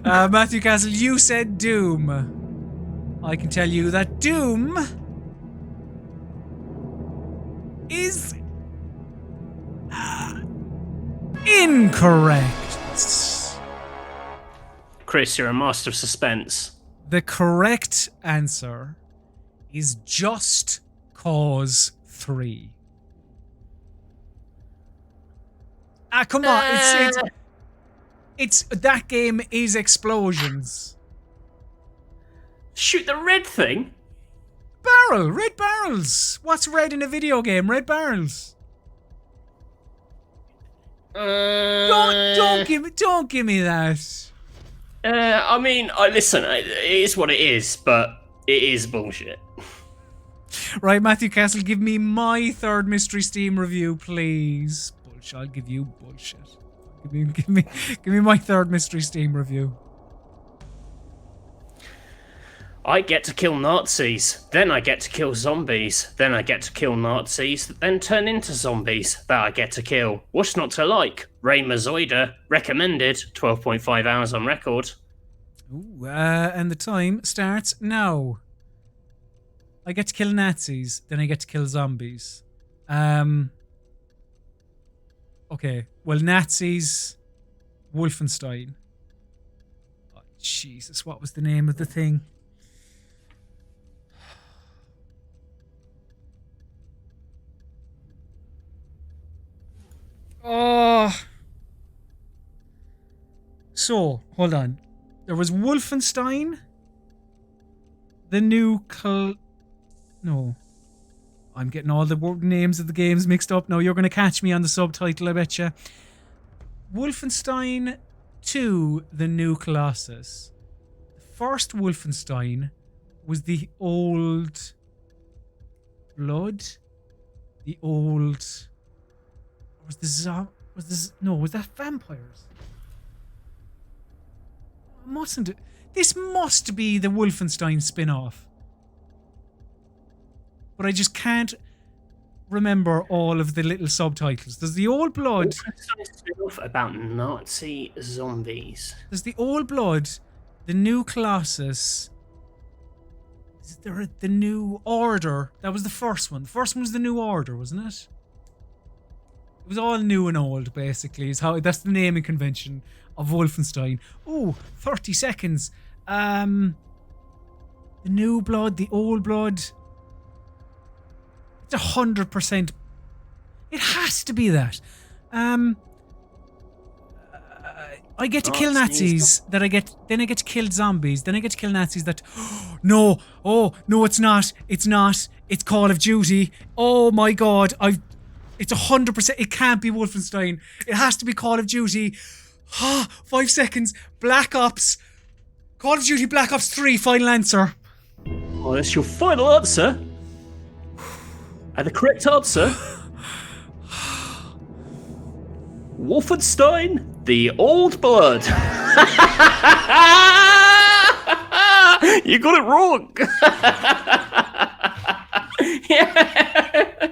Matthew Castle, you said Doom. I can tell you that Doom is incorrect. Chris, you're a master of suspense. The correct answer is Just Cause 3. Come on, it's that game is explosions. Shoot the red thing? Red barrels. What's red in a video game? Red barrels. Don't give me that. I mean, listen, it is what it is, but it is bullshit. Right, Matthew Castle, give me my third Mystery Steam review, please. Bullshit, I'll give you bullshit. Give me my third Mystery Steam review. I get to kill Nazis, then I get to kill zombies, then I get to kill Nazis, then turn into zombies that I get to kill. What's not to like? Ray Mazoida, recommended, 12.5 hours on record. Ooh, and the time starts now. I get to kill Nazis, then I get to kill zombies. Okay, well, Nazis, Wolfenstein. Oh, Jesus, what was the name of the thing? Oh. So, hold on. There was Wolfenstein. The new No. I'm getting all the names of the games mixed up. No, you're going to catch me on the subtitle, I betcha. Wolfenstein 2, The New Colossus. The first Wolfenstein was the old blood. The old... Was that vampires? This must be the Wolfenstein spin-off. But I just can't remember all of the little subtitles. There's the old blood. Wolfenstein spin-off about Nazi zombies. There's the old blood, the new Colossus. Is there the new Order? That was the first one. The first one was the New Order, wasn't it? It was all new and old, basically. That's the naming convention of Wolfenstein. Ooh, 30 seconds. The new blood, the old blood. It's 100%. It has to be that. I get to kill Nazis then I get to kill zombies, then I get to kill Nazis that no, it's not. It's Call of Duty. Oh my god, it's 100%, it can't be Wolfenstein. It has to be Call of Duty. 5 seconds. Black Ops. Call of Duty Black Ops 3 final answer. Oh, that's your final answer? And the correct answer? Wolfenstein, The Old Blood. You got it wrong. Yeah.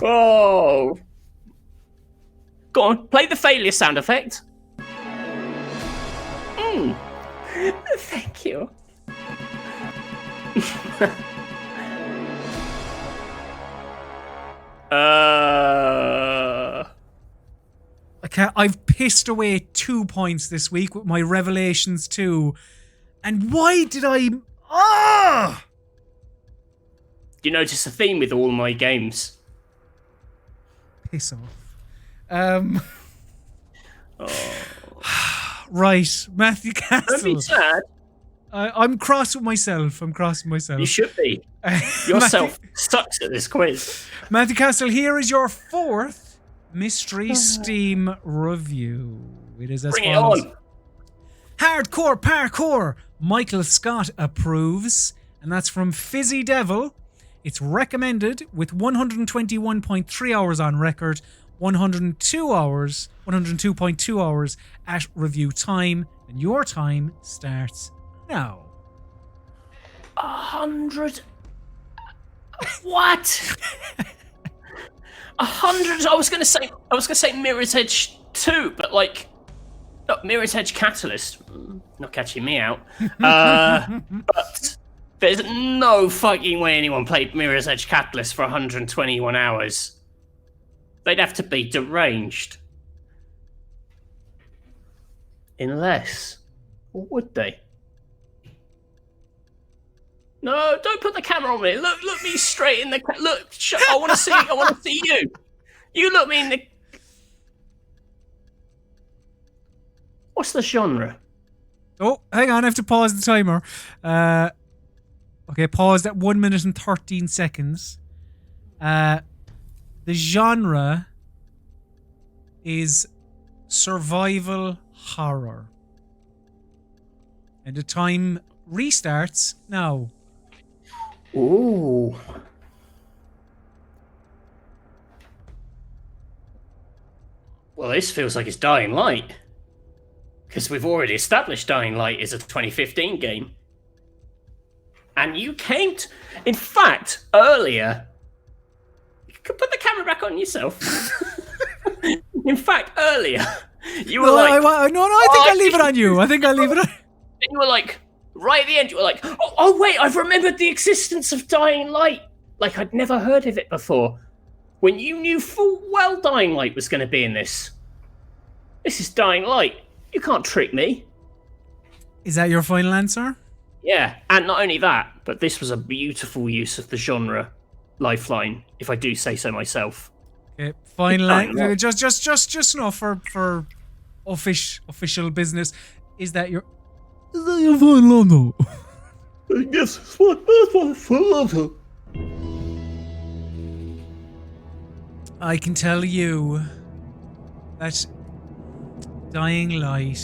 Oh. Go on, play the failure sound effect. Thank you. I've pissed away 2 points this week with my Revelations 2. And why did I... You notice a theme with all my games. Piss off. Right, Matthew Castle. Don't be sad. I'm cross with myself. You should be. Yourself sucks at this quiz. Matthew Castle, here is your 4th Mystery Steam review. It is as Bring follows. it on. Hardcore parkour. Michael Scott approves. And that's from Fizzy Devil. It's recommended with 121.3 hours on record, 102.2 hours at review time, and your time starts now. 100. What? 100. I was gonna say Mirror's Edge 2, but like, no, Mirror's Edge Catalyst. Not catching me out. But there's no fucking way anyone played Mirror's Edge Catalyst for 121 hours. They'd have to be deranged. Unless, or would they? No, don't put the camera on me. Look me straight in the look. I want to see. I want to see you. You look me in the. What's the genre? Oh, hang on. I have to pause the timer. Okay, paused at 1 minute and 13 seconds. The genre is survival horror. And the time restarts now. Ooh. Well, this feels like it's Dying Light. Because we've already established Dying Light is a 2015 game. And you came to... In fact, earlier... You could put the camera back on yourself. In fact, earlier, you were I think I'll leave it on you. I think I'll leave it on... And you were like, right at the end, you were like, oh wait, I've remembered the existence of Dying Light. Like, I'd never heard of it before. When you knew full well Dying Light was going to be in this. This is Dying Light. You can't trick me. Is that your final answer? Yeah, and not only that, but this was a beautiful use of the genre lifeline, if I do say so myself. Okay, final answer. Just enough for official business. Is that your final answer? Yes, that's my final answer. I can tell you that Dying Light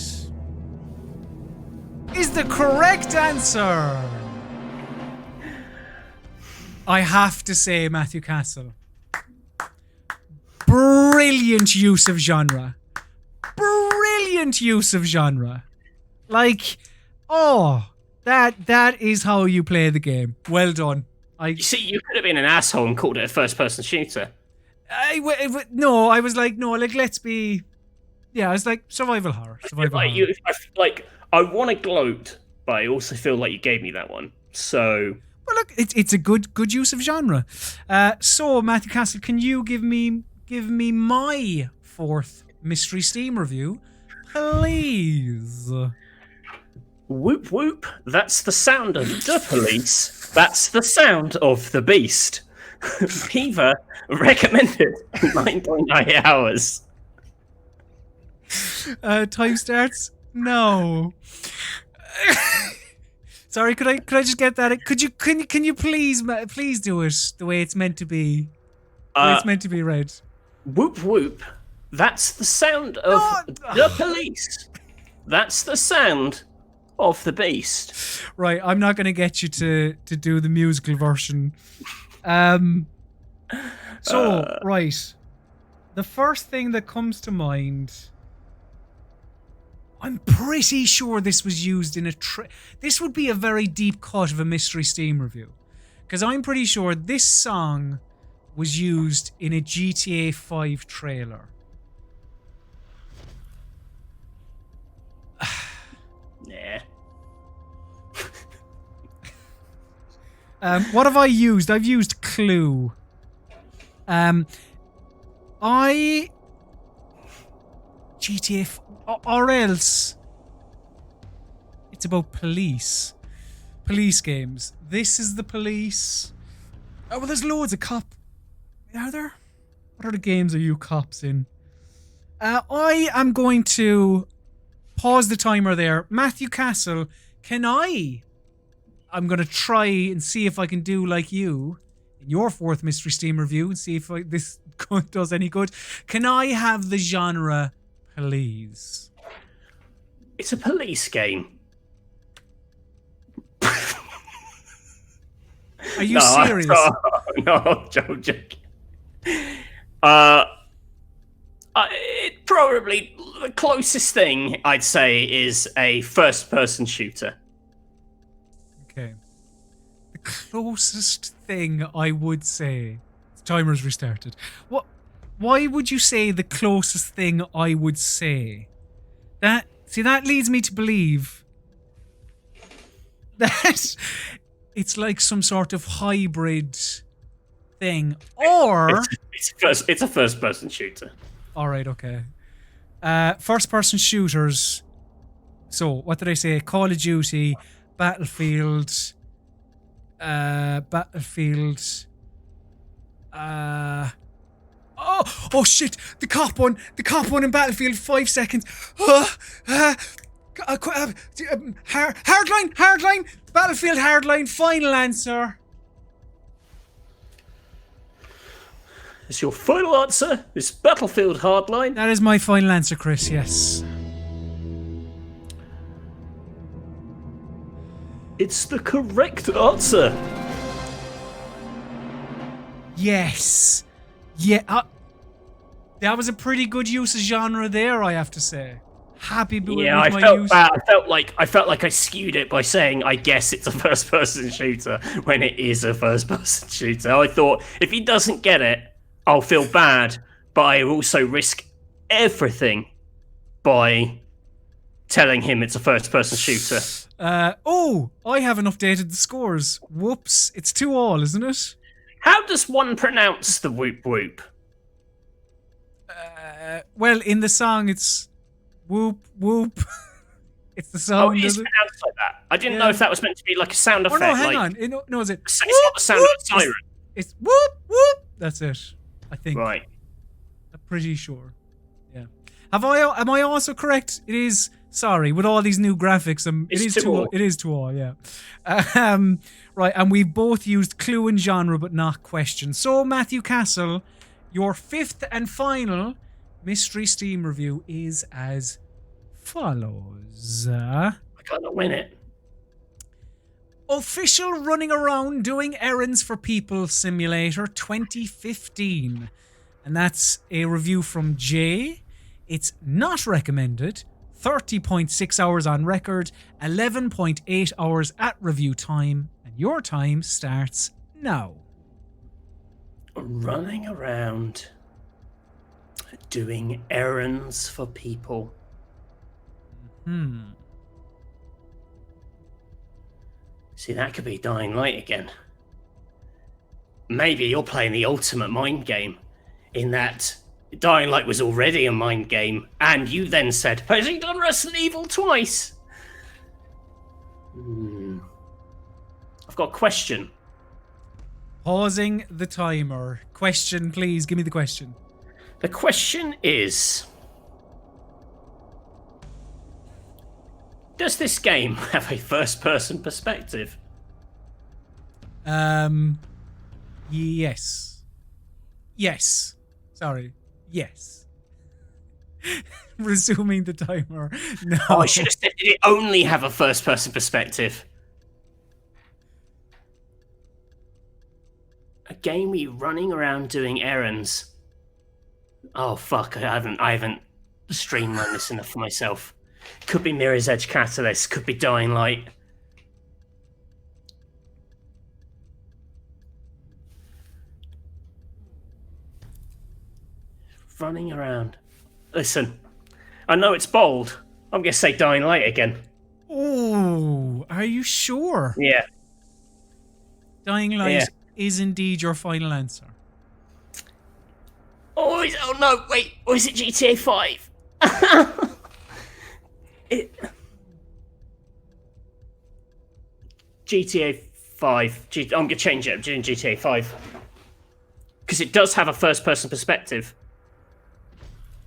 is the correct answer. I have to say, Matthew Castle, brilliant use of genre. Brilliant use of genre. Like, that is how you play the game. Well done. You see, you could have been an asshole and called it a first-person shooter. I was like, let's be... Yeah, I was like, survival horror. I want to gloat, but I also feel like you gave me that one. So... Well, look, it's a good use of genre. So, Matthew Castle, can you give me my 4th Mystery Steam review, please? Whoop whoop, that's the sound of the police. That's the sound of the beast. Fever recommended 9.9 hours. Time starts? No. Sorry, could I just get that? Can you please do it the way it's meant to be? The way it's meant to be read. Whoop whoop. That's the sound of the police. That's the sound of the beast. Right, I'm not going to get you to do the musical version. Right. The first thing that comes to mind, I'm pretty sure this was used in this would be a very deep cut of a Mystery Steam review. Because I'm pretty sure this song was used in a GTA 5 trailer. Nah. What have I used? I've used Clue. GTA, or else it's about police games. This is the police. Oh, well, there's loads of cop. Are there? What other games are you cops in? I am going to pause the timer there. Matthew Castle, I'm going to try and see if I can do like you in your fourth Mystery Steam review and see if this does any good. Can I have the genre, please? It's a police game. Are you serious? No, joking. Probably the closest thing I'd say is a first-person shooter. Okay. The closest thing I would say... The timer's restarted. Why would you say the closest thing I would say? That leads me to believe that it's like some sort of hybrid thing. Or... It's a first-person shooter. Alright, okay. First-person shooters. So, what did I say? Call of Duty, Battlefield... Oh shit! The cop one in Battlefield, 5 seconds. Hardline! Battlefield Hardline, final answer. Is your final answer this Battlefield Hardline? That is my final answer, Chris, yes. It's the correct answer. Yes. Yeah. That was a pretty good use of genre there, I have to say. Happy with yeah, my I felt use. bad. I felt like I skewed it by saying I guess it's a first-person shooter when it is a first-person shooter. I thought if he doesn't get it, I'll feel bad, but I also risk everything by telling him it's a first-person shooter. I haven't updated the scores. Whoops. It's 2-2, isn't it? How does one pronounce the whoop whoop? Well, in the song, it's whoop whoop. It's the song. Oh, it is pronounced like that. I didn't know if that was meant to be like a sound effect. Oh, no, hang on. No, is it? It's not the sound of a siren. It's whoop whoop. That's it, I think. Right. I'm pretty sure. Yeah. Am I also correct? It is. Sorry, with all these new graphics, it is 2-2, yeah. Right, and we've both used clue and genre, but not question. So, Matthew Castle, your fifth and final Mystery Steam review is as follows. I gotta win it. Official Running Around Doing Errands for People Simulator 2015. And that's a review from Jay. It's not recommended. 30.6 hours on record, 11.8 hours at review time, and your time starts now. Running around doing errands for people. See, that could be Dying Light again. Maybe you're playing the ultimate mind game in that Dying Light was already a mind game, and you then said, has he done Resident Evil twice? I've got a question. Pausing the timer. Question, please. Give me the question. The question is, does this game have a first-person perspective? Yes. Yes. Sorry. Yes. Resuming the timer. No. Oh, I should have said, did it only have a first-person perspective? A game where you're running around doing errands. Oh fuck! I haven't streamlined this enough for myself. Could be Mirror's Edge Catalyst. Could be Dying Light. Running around. Listen, I know it's bold. I'm gonna say Dying Light again. Oh, are you sure? Yeah. Dying Light is indeed your final answer. Oh no! Wait, or is it GTA 5? GTA 5. I'm gonna change it. I'm doing GTA 5 because it does have a first-person perspective.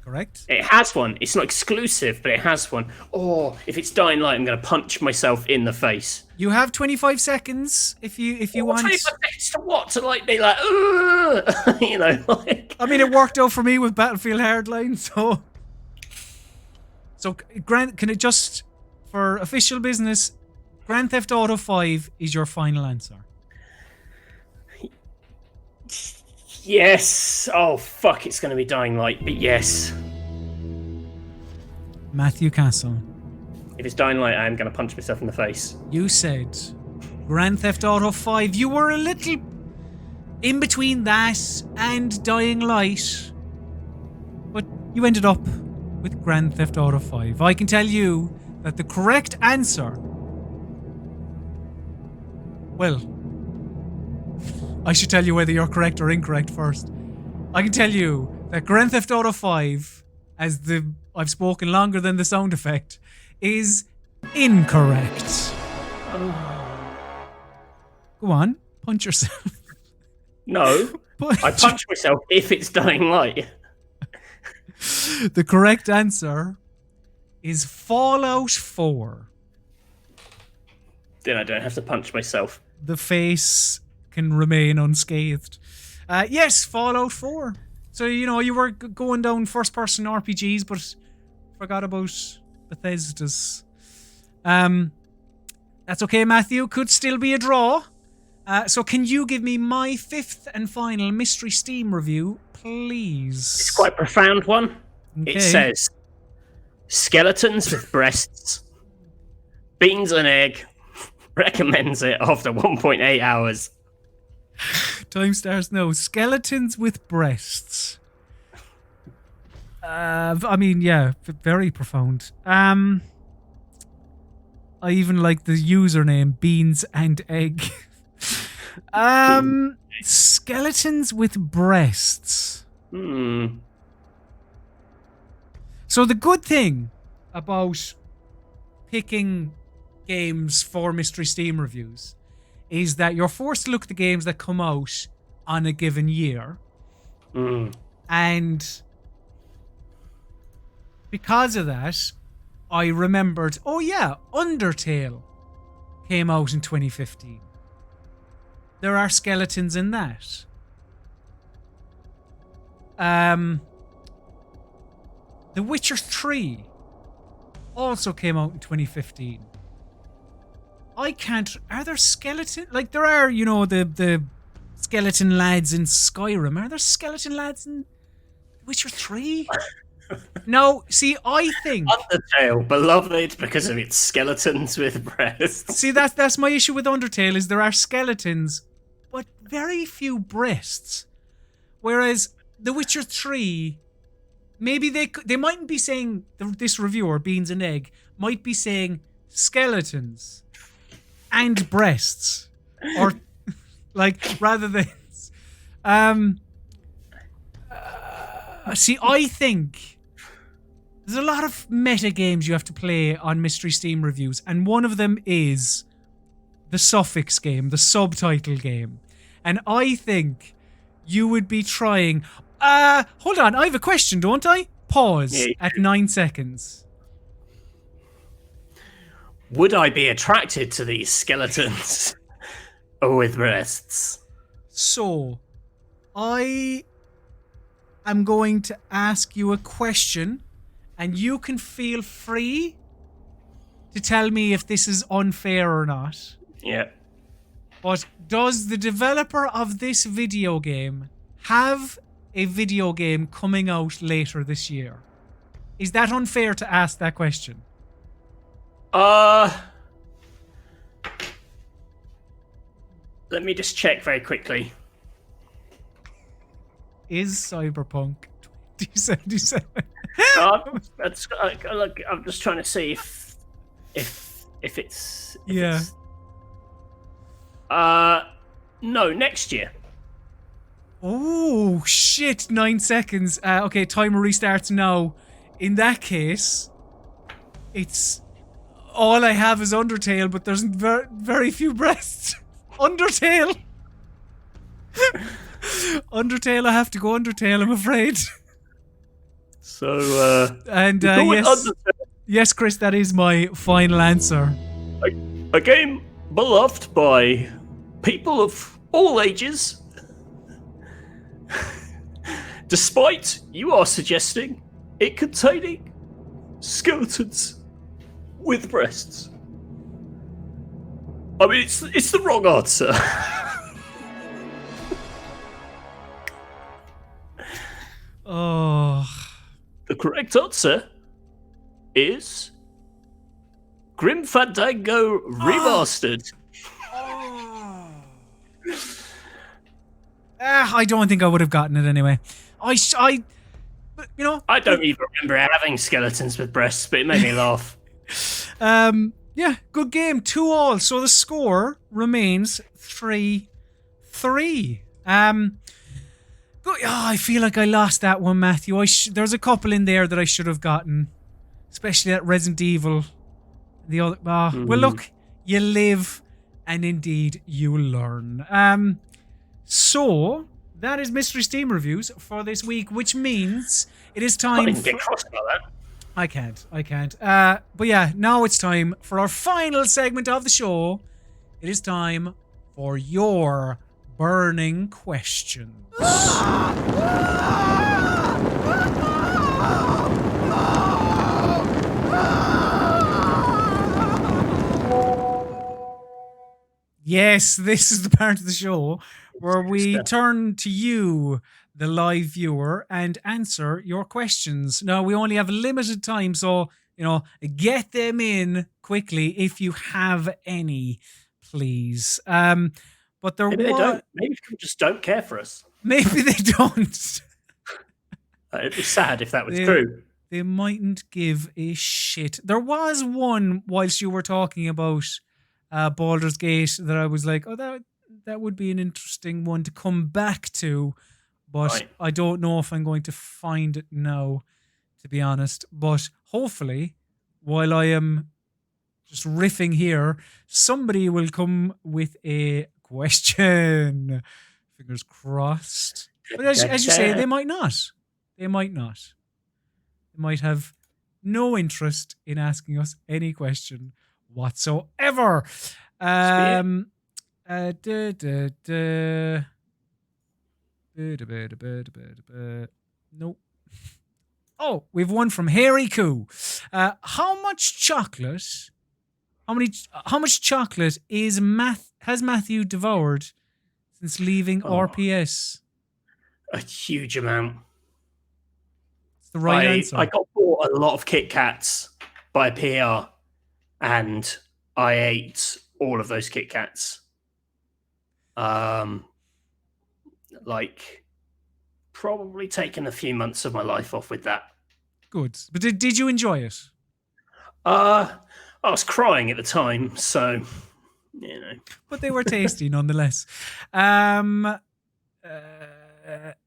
Correct. It has one. It's not exclusive, but it has one. Or if it's Dying Light, I'm gonna punch myself in the face. You have 25 seconds if you want. 25 seconds to what? To like be like, ugh! You know, like. I mean, it worked out for me with Battlefield Hardline, so. So, Grant, can it just, for official business, Grand Theft Auto 5 is your final answer? Yes. Oh fuck! It's gonna be Dying Light, but yes. Matthew Castle. If it's Dying Light, I am gonna punch myself in the face. You said Grand Theft Auto 5. You were a little in between that and Dying Light, but you ended up with Grand Theft Auto 5. I can tell you that the correct answer. Well, I should tell you whether you're correct or incorrect first. I can tell you that Grand Theft Auto 5, as I've spoken longer than the sound effect, is incorrect. Go on, punch yourself. No, I punch myself if it's Dying Light. The correct answer is Fallout 4. Then I don't have to punch myself. The face can remain unscathed. Yes, Fallout 4. So, you know, you were going down first-person RPGs, but forgot about Bethesda's. That's okay, Matthew. Could still be a draw. So can you give me my fifth and final Mystery Steam review, please? It's quite a profound one. Okay. It says, skeletons with breasts, beans and egg, recommends it after 1.8 hours. Time starts now. Skeletons with breasts. I mean, yeah, very profound. I even like the username, Beans and Egg. Skeletons with breasts. So the good thing about picking games for Mystery Steam reviews is that you're forced to look at the games that come out on a given year. And because of that, I remembered, oh yeah, Undertale came out in 2015. There are skeletons in that. The Witcher 3 also came out in 2015. Are there skeleton? Like there are, you know, the skeleton lads in Skyrim. Are there skeleton lads in Witcher 3? No, see, I think Undertale, beloved because of its skeletons with breasts. See, that's my issue with Undertale, is there are skeletons, but very few breasts. Whereas The Witcher 3, maybe they mightn't be saying, this reviewer, Beans and Egg, might be saying skeletons and breasts. Or, like, rather than... see, I think there's a lot of meta games you have to play on Mystery Steam reviews, and one of them is the suffix game, the subtitle game. And I think you would be trying... hold on, I have a question, don't I? Pause at 9 seconds. Would I be attracted to these skeletons with breasts? So, I am going to ask you a question, and you can feel free to tell me if this is unfair or not. Yeah. But does the developer of this video game have a video game coming out later this year? Is that unfair to ask that question? Let me just check very quickly. Is Cyberpunk 2077? I'm just trying to see if it's Yeah. It's, no, next year. Oh shit! 9 seconds. Okay, timer restarts now. In that case, it's all I have is Undertale, but there's very few breasts. Undertale. Undertale. I have to go Undertale, I'm afraid. So, and yes, Chris, that is my final answer. a game beloved by people of all ages. Despite you are suggesting it containing skeletons with breasts. I mean, it's the wrong answer. Oh. The correct answer is Grim Fandango Remastered. I don't think I would have gotten it anyway. I don't even remember having skeletons with breasts, but it made me laugh. Yeah, good game. 2-2. So the score remains 3-3. I feel like I lost that one, Matthew. There's a couple in there that I should have gotten, especially that Resident Evil. The other, well, look, you live, and indeed you learn. So that is Mystery Steam Reviews for this week, which means it is time. I can get cross about that. I can't. But yeah, now it's time for our final segment of the show. It is time for your burning questions. Yes, this is the part of the show where we turn to you, the live viewer, and answer your questions. Now, we only have limited time, so, get them in quickly if you have any, please. But Maybe they don't. Maybe people just don't care for us. Maybe they don't. It'd be sad if that was true. They mightn't give a shit. There was one whilst you were talking about Baldur's Gate that I was like, oh, that would be an interesting one to come back to, but right. I don't know if I'm going to find it now, to be honest. But hopefully, while I am just riffing here, somebody will come with a question. Fingers crossed. But as you say, they might not. They might not. They might have no interest in asking us any question whatsoever. Nope. Oh, we've one from Harry Koo. How much chocolate has Matthew devoured since leaving RPS? A huge amount. It's the right answer. I got bought a lot of Kit Kats by PR, and I ate all of those Kit Kats. Probably taken a few months of my life off with that. Good. But did you enjoy it? I was crying at the time, so, But they were tasty nonetheless.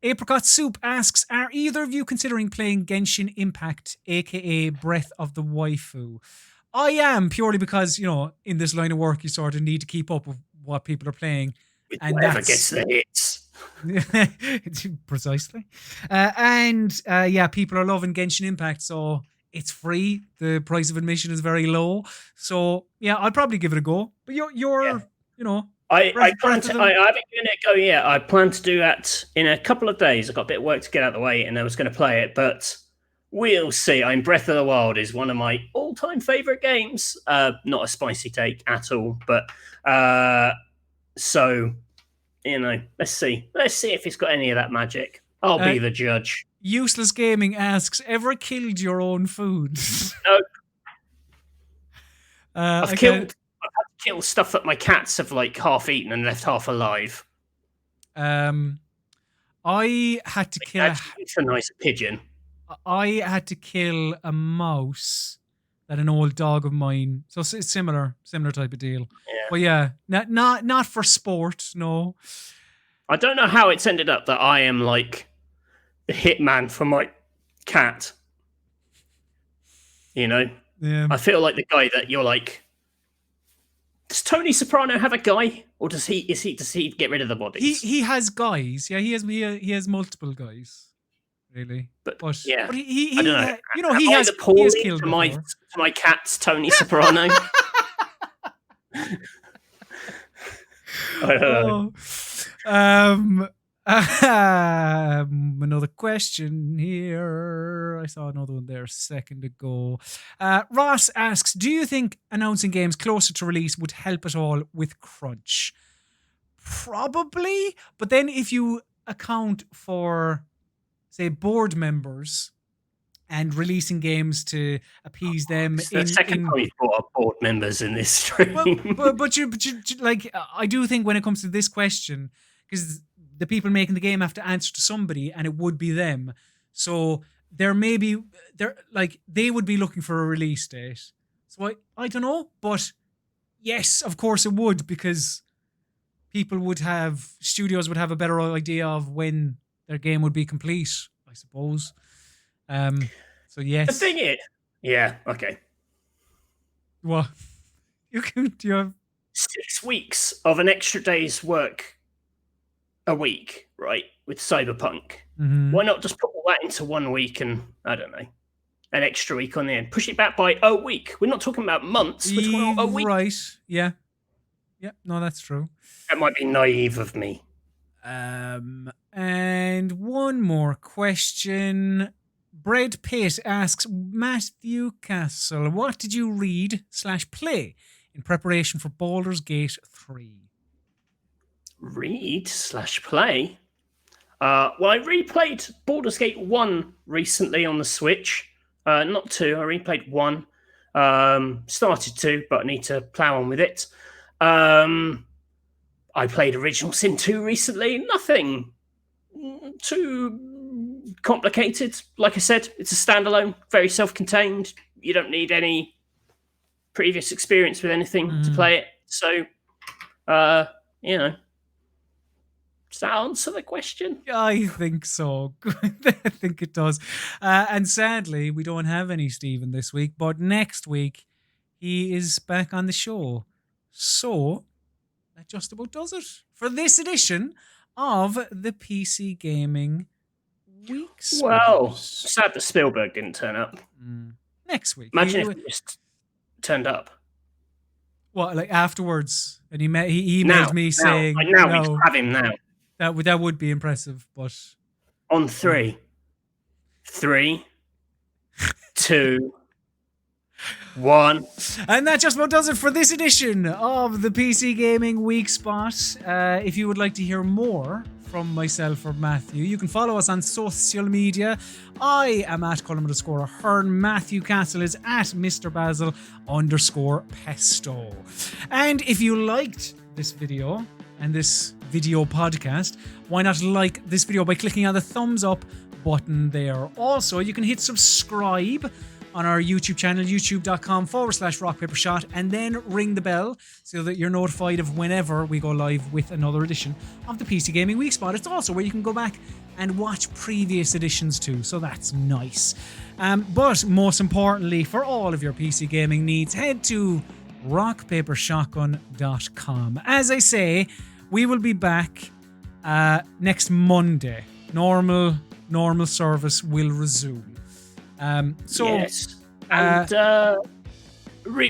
Apricot Soup asks, are either of you considering playing Genshin Impact, aka Breath of the Waifu? I am, purely because, in this line of work, you sort of need to keep up with what people are playing. And Whoever that's gets the hits. precisely. People are loving Genshin Impact, so it's free. The price of admission is very low. So yeah, I'd probably give it a go. But you're you know, I haven't Breath of the- given it a go yet. I plan to do that in a couple of days. I've got a bit of work to get out of the way, and I was going to play it, but we'll see. Breath of the Wild is one of my all-time favorite games. Not a spicy take at all, but so let's see. Let's see if it's got any of that magic. I'll be the judge. Useless Gaming asks, ever killed your own food? No. I've had to kill stuff that my cats have like half eaten and left half alive. I had to kill it's a nice pigeon. I had to kill a mouse that an old dog of mine. So it's similar type of deal. Yeah. But yeah, not for sport. No. I don't know how it's ended up that I am like the hitman for my cat. Yeah. I feel like the guy that you're like. Does Tony Soprano have a guy, or does he get rid of the bodies? He has guys. Yeah, he has multiple guys. Really, but yeah, but he I don't know. He has killed to my cat's Tony Soprano. I don't know. Another question here. I saw another one there a second ago. Ross asks, do you think announcing games closer to release would help at all with crunch? Probably, but then if you account for, say, board members and releasing games to appease them. It's the second time you've brought up board members in this stream. But you like, I do think when it comes to this question, because the people making the game have to answer to somebody, and it would be them. So they would be looking for a release date. So I don't know, but yes, of course it would, because studios would have a better idea of when their game would be complete, I suppose. So yes. The thing is, yeah, okay. What? You have 6 weeks of an extra day's work a week, right? With Cyberpunk. Mm-hmm. Why not just put all that into 1 week and, I don't know, an extra week on the end? Push it back by a week. We're not talking about months. We're talking about a week. Right, yeah. Yeah, no, that's true. That might be naive of me. And one more question. Brad Pitt asks, Matthew Castle, what did you read/play in preparation for Baldur's Gate 3? Read/play? Well, I replayed Baldur's Gate 1 recently on the Switch. Not 2, I replayed 1. Started 2, but I need to plow on with it. I played Original Sin 2 recently. Nothing too complicated. Like I said, it's a standalone, very self-contained. You don't need any previous experience with anything to play it. So, does that answer the question? I think so. I think it does. And sadly, we don't have any Stephen this week, but next week he is back on the show. So that just about does it for this edition of the PC Gaming Weekspot. Well, sad that Spielberg didn't turn up. Next week. Imagine if he just turned up. What, like afterwards? And he emailed me saying, we just have him now. That would be impressive, but on 3, 2, 1. And that just about does it for this edition of the PC Gaming Weekspot. If you would like to hear more from myself or Matthew, you can follow us on social media. I am at Colm_Ahern. Matthew Castle is at Mr. Basil_Pesto. And if you liked this video and this video podcast, why not like this video by clicking on the thumbs up button there. Also, you can hit subscribe on our YouTube channel, youtube.com/rockpapershot, and then ring the bell so that you're notified of whenever we go live with another edition of the PC Gaming Weekspot. It's also where you can go back and watch previous editions too, so that's nice. But most importantly, for all of your PC gaming needs, head to rockpapershotgun.com. As I say, We will be back next Monday. Normal service will resume. Yes. And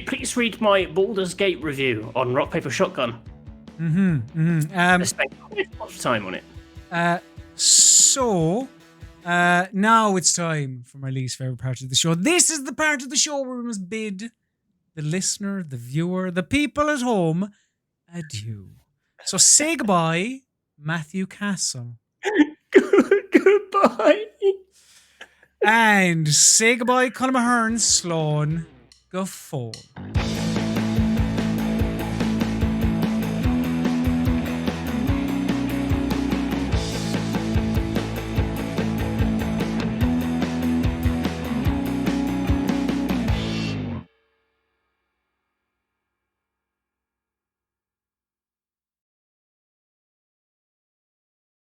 please read my Baldur's Gate review on Rock Paper Shotgun. I spent quite a lot of time on it. Now it's time for my least favorite part of the show. This is the part of the show where we must bid the listener, the viewer, the people at home adieu. So say goodbye, Matthew Castle. Goodbye. And say goodbye, Colm Ahern, Sloan Gaffor.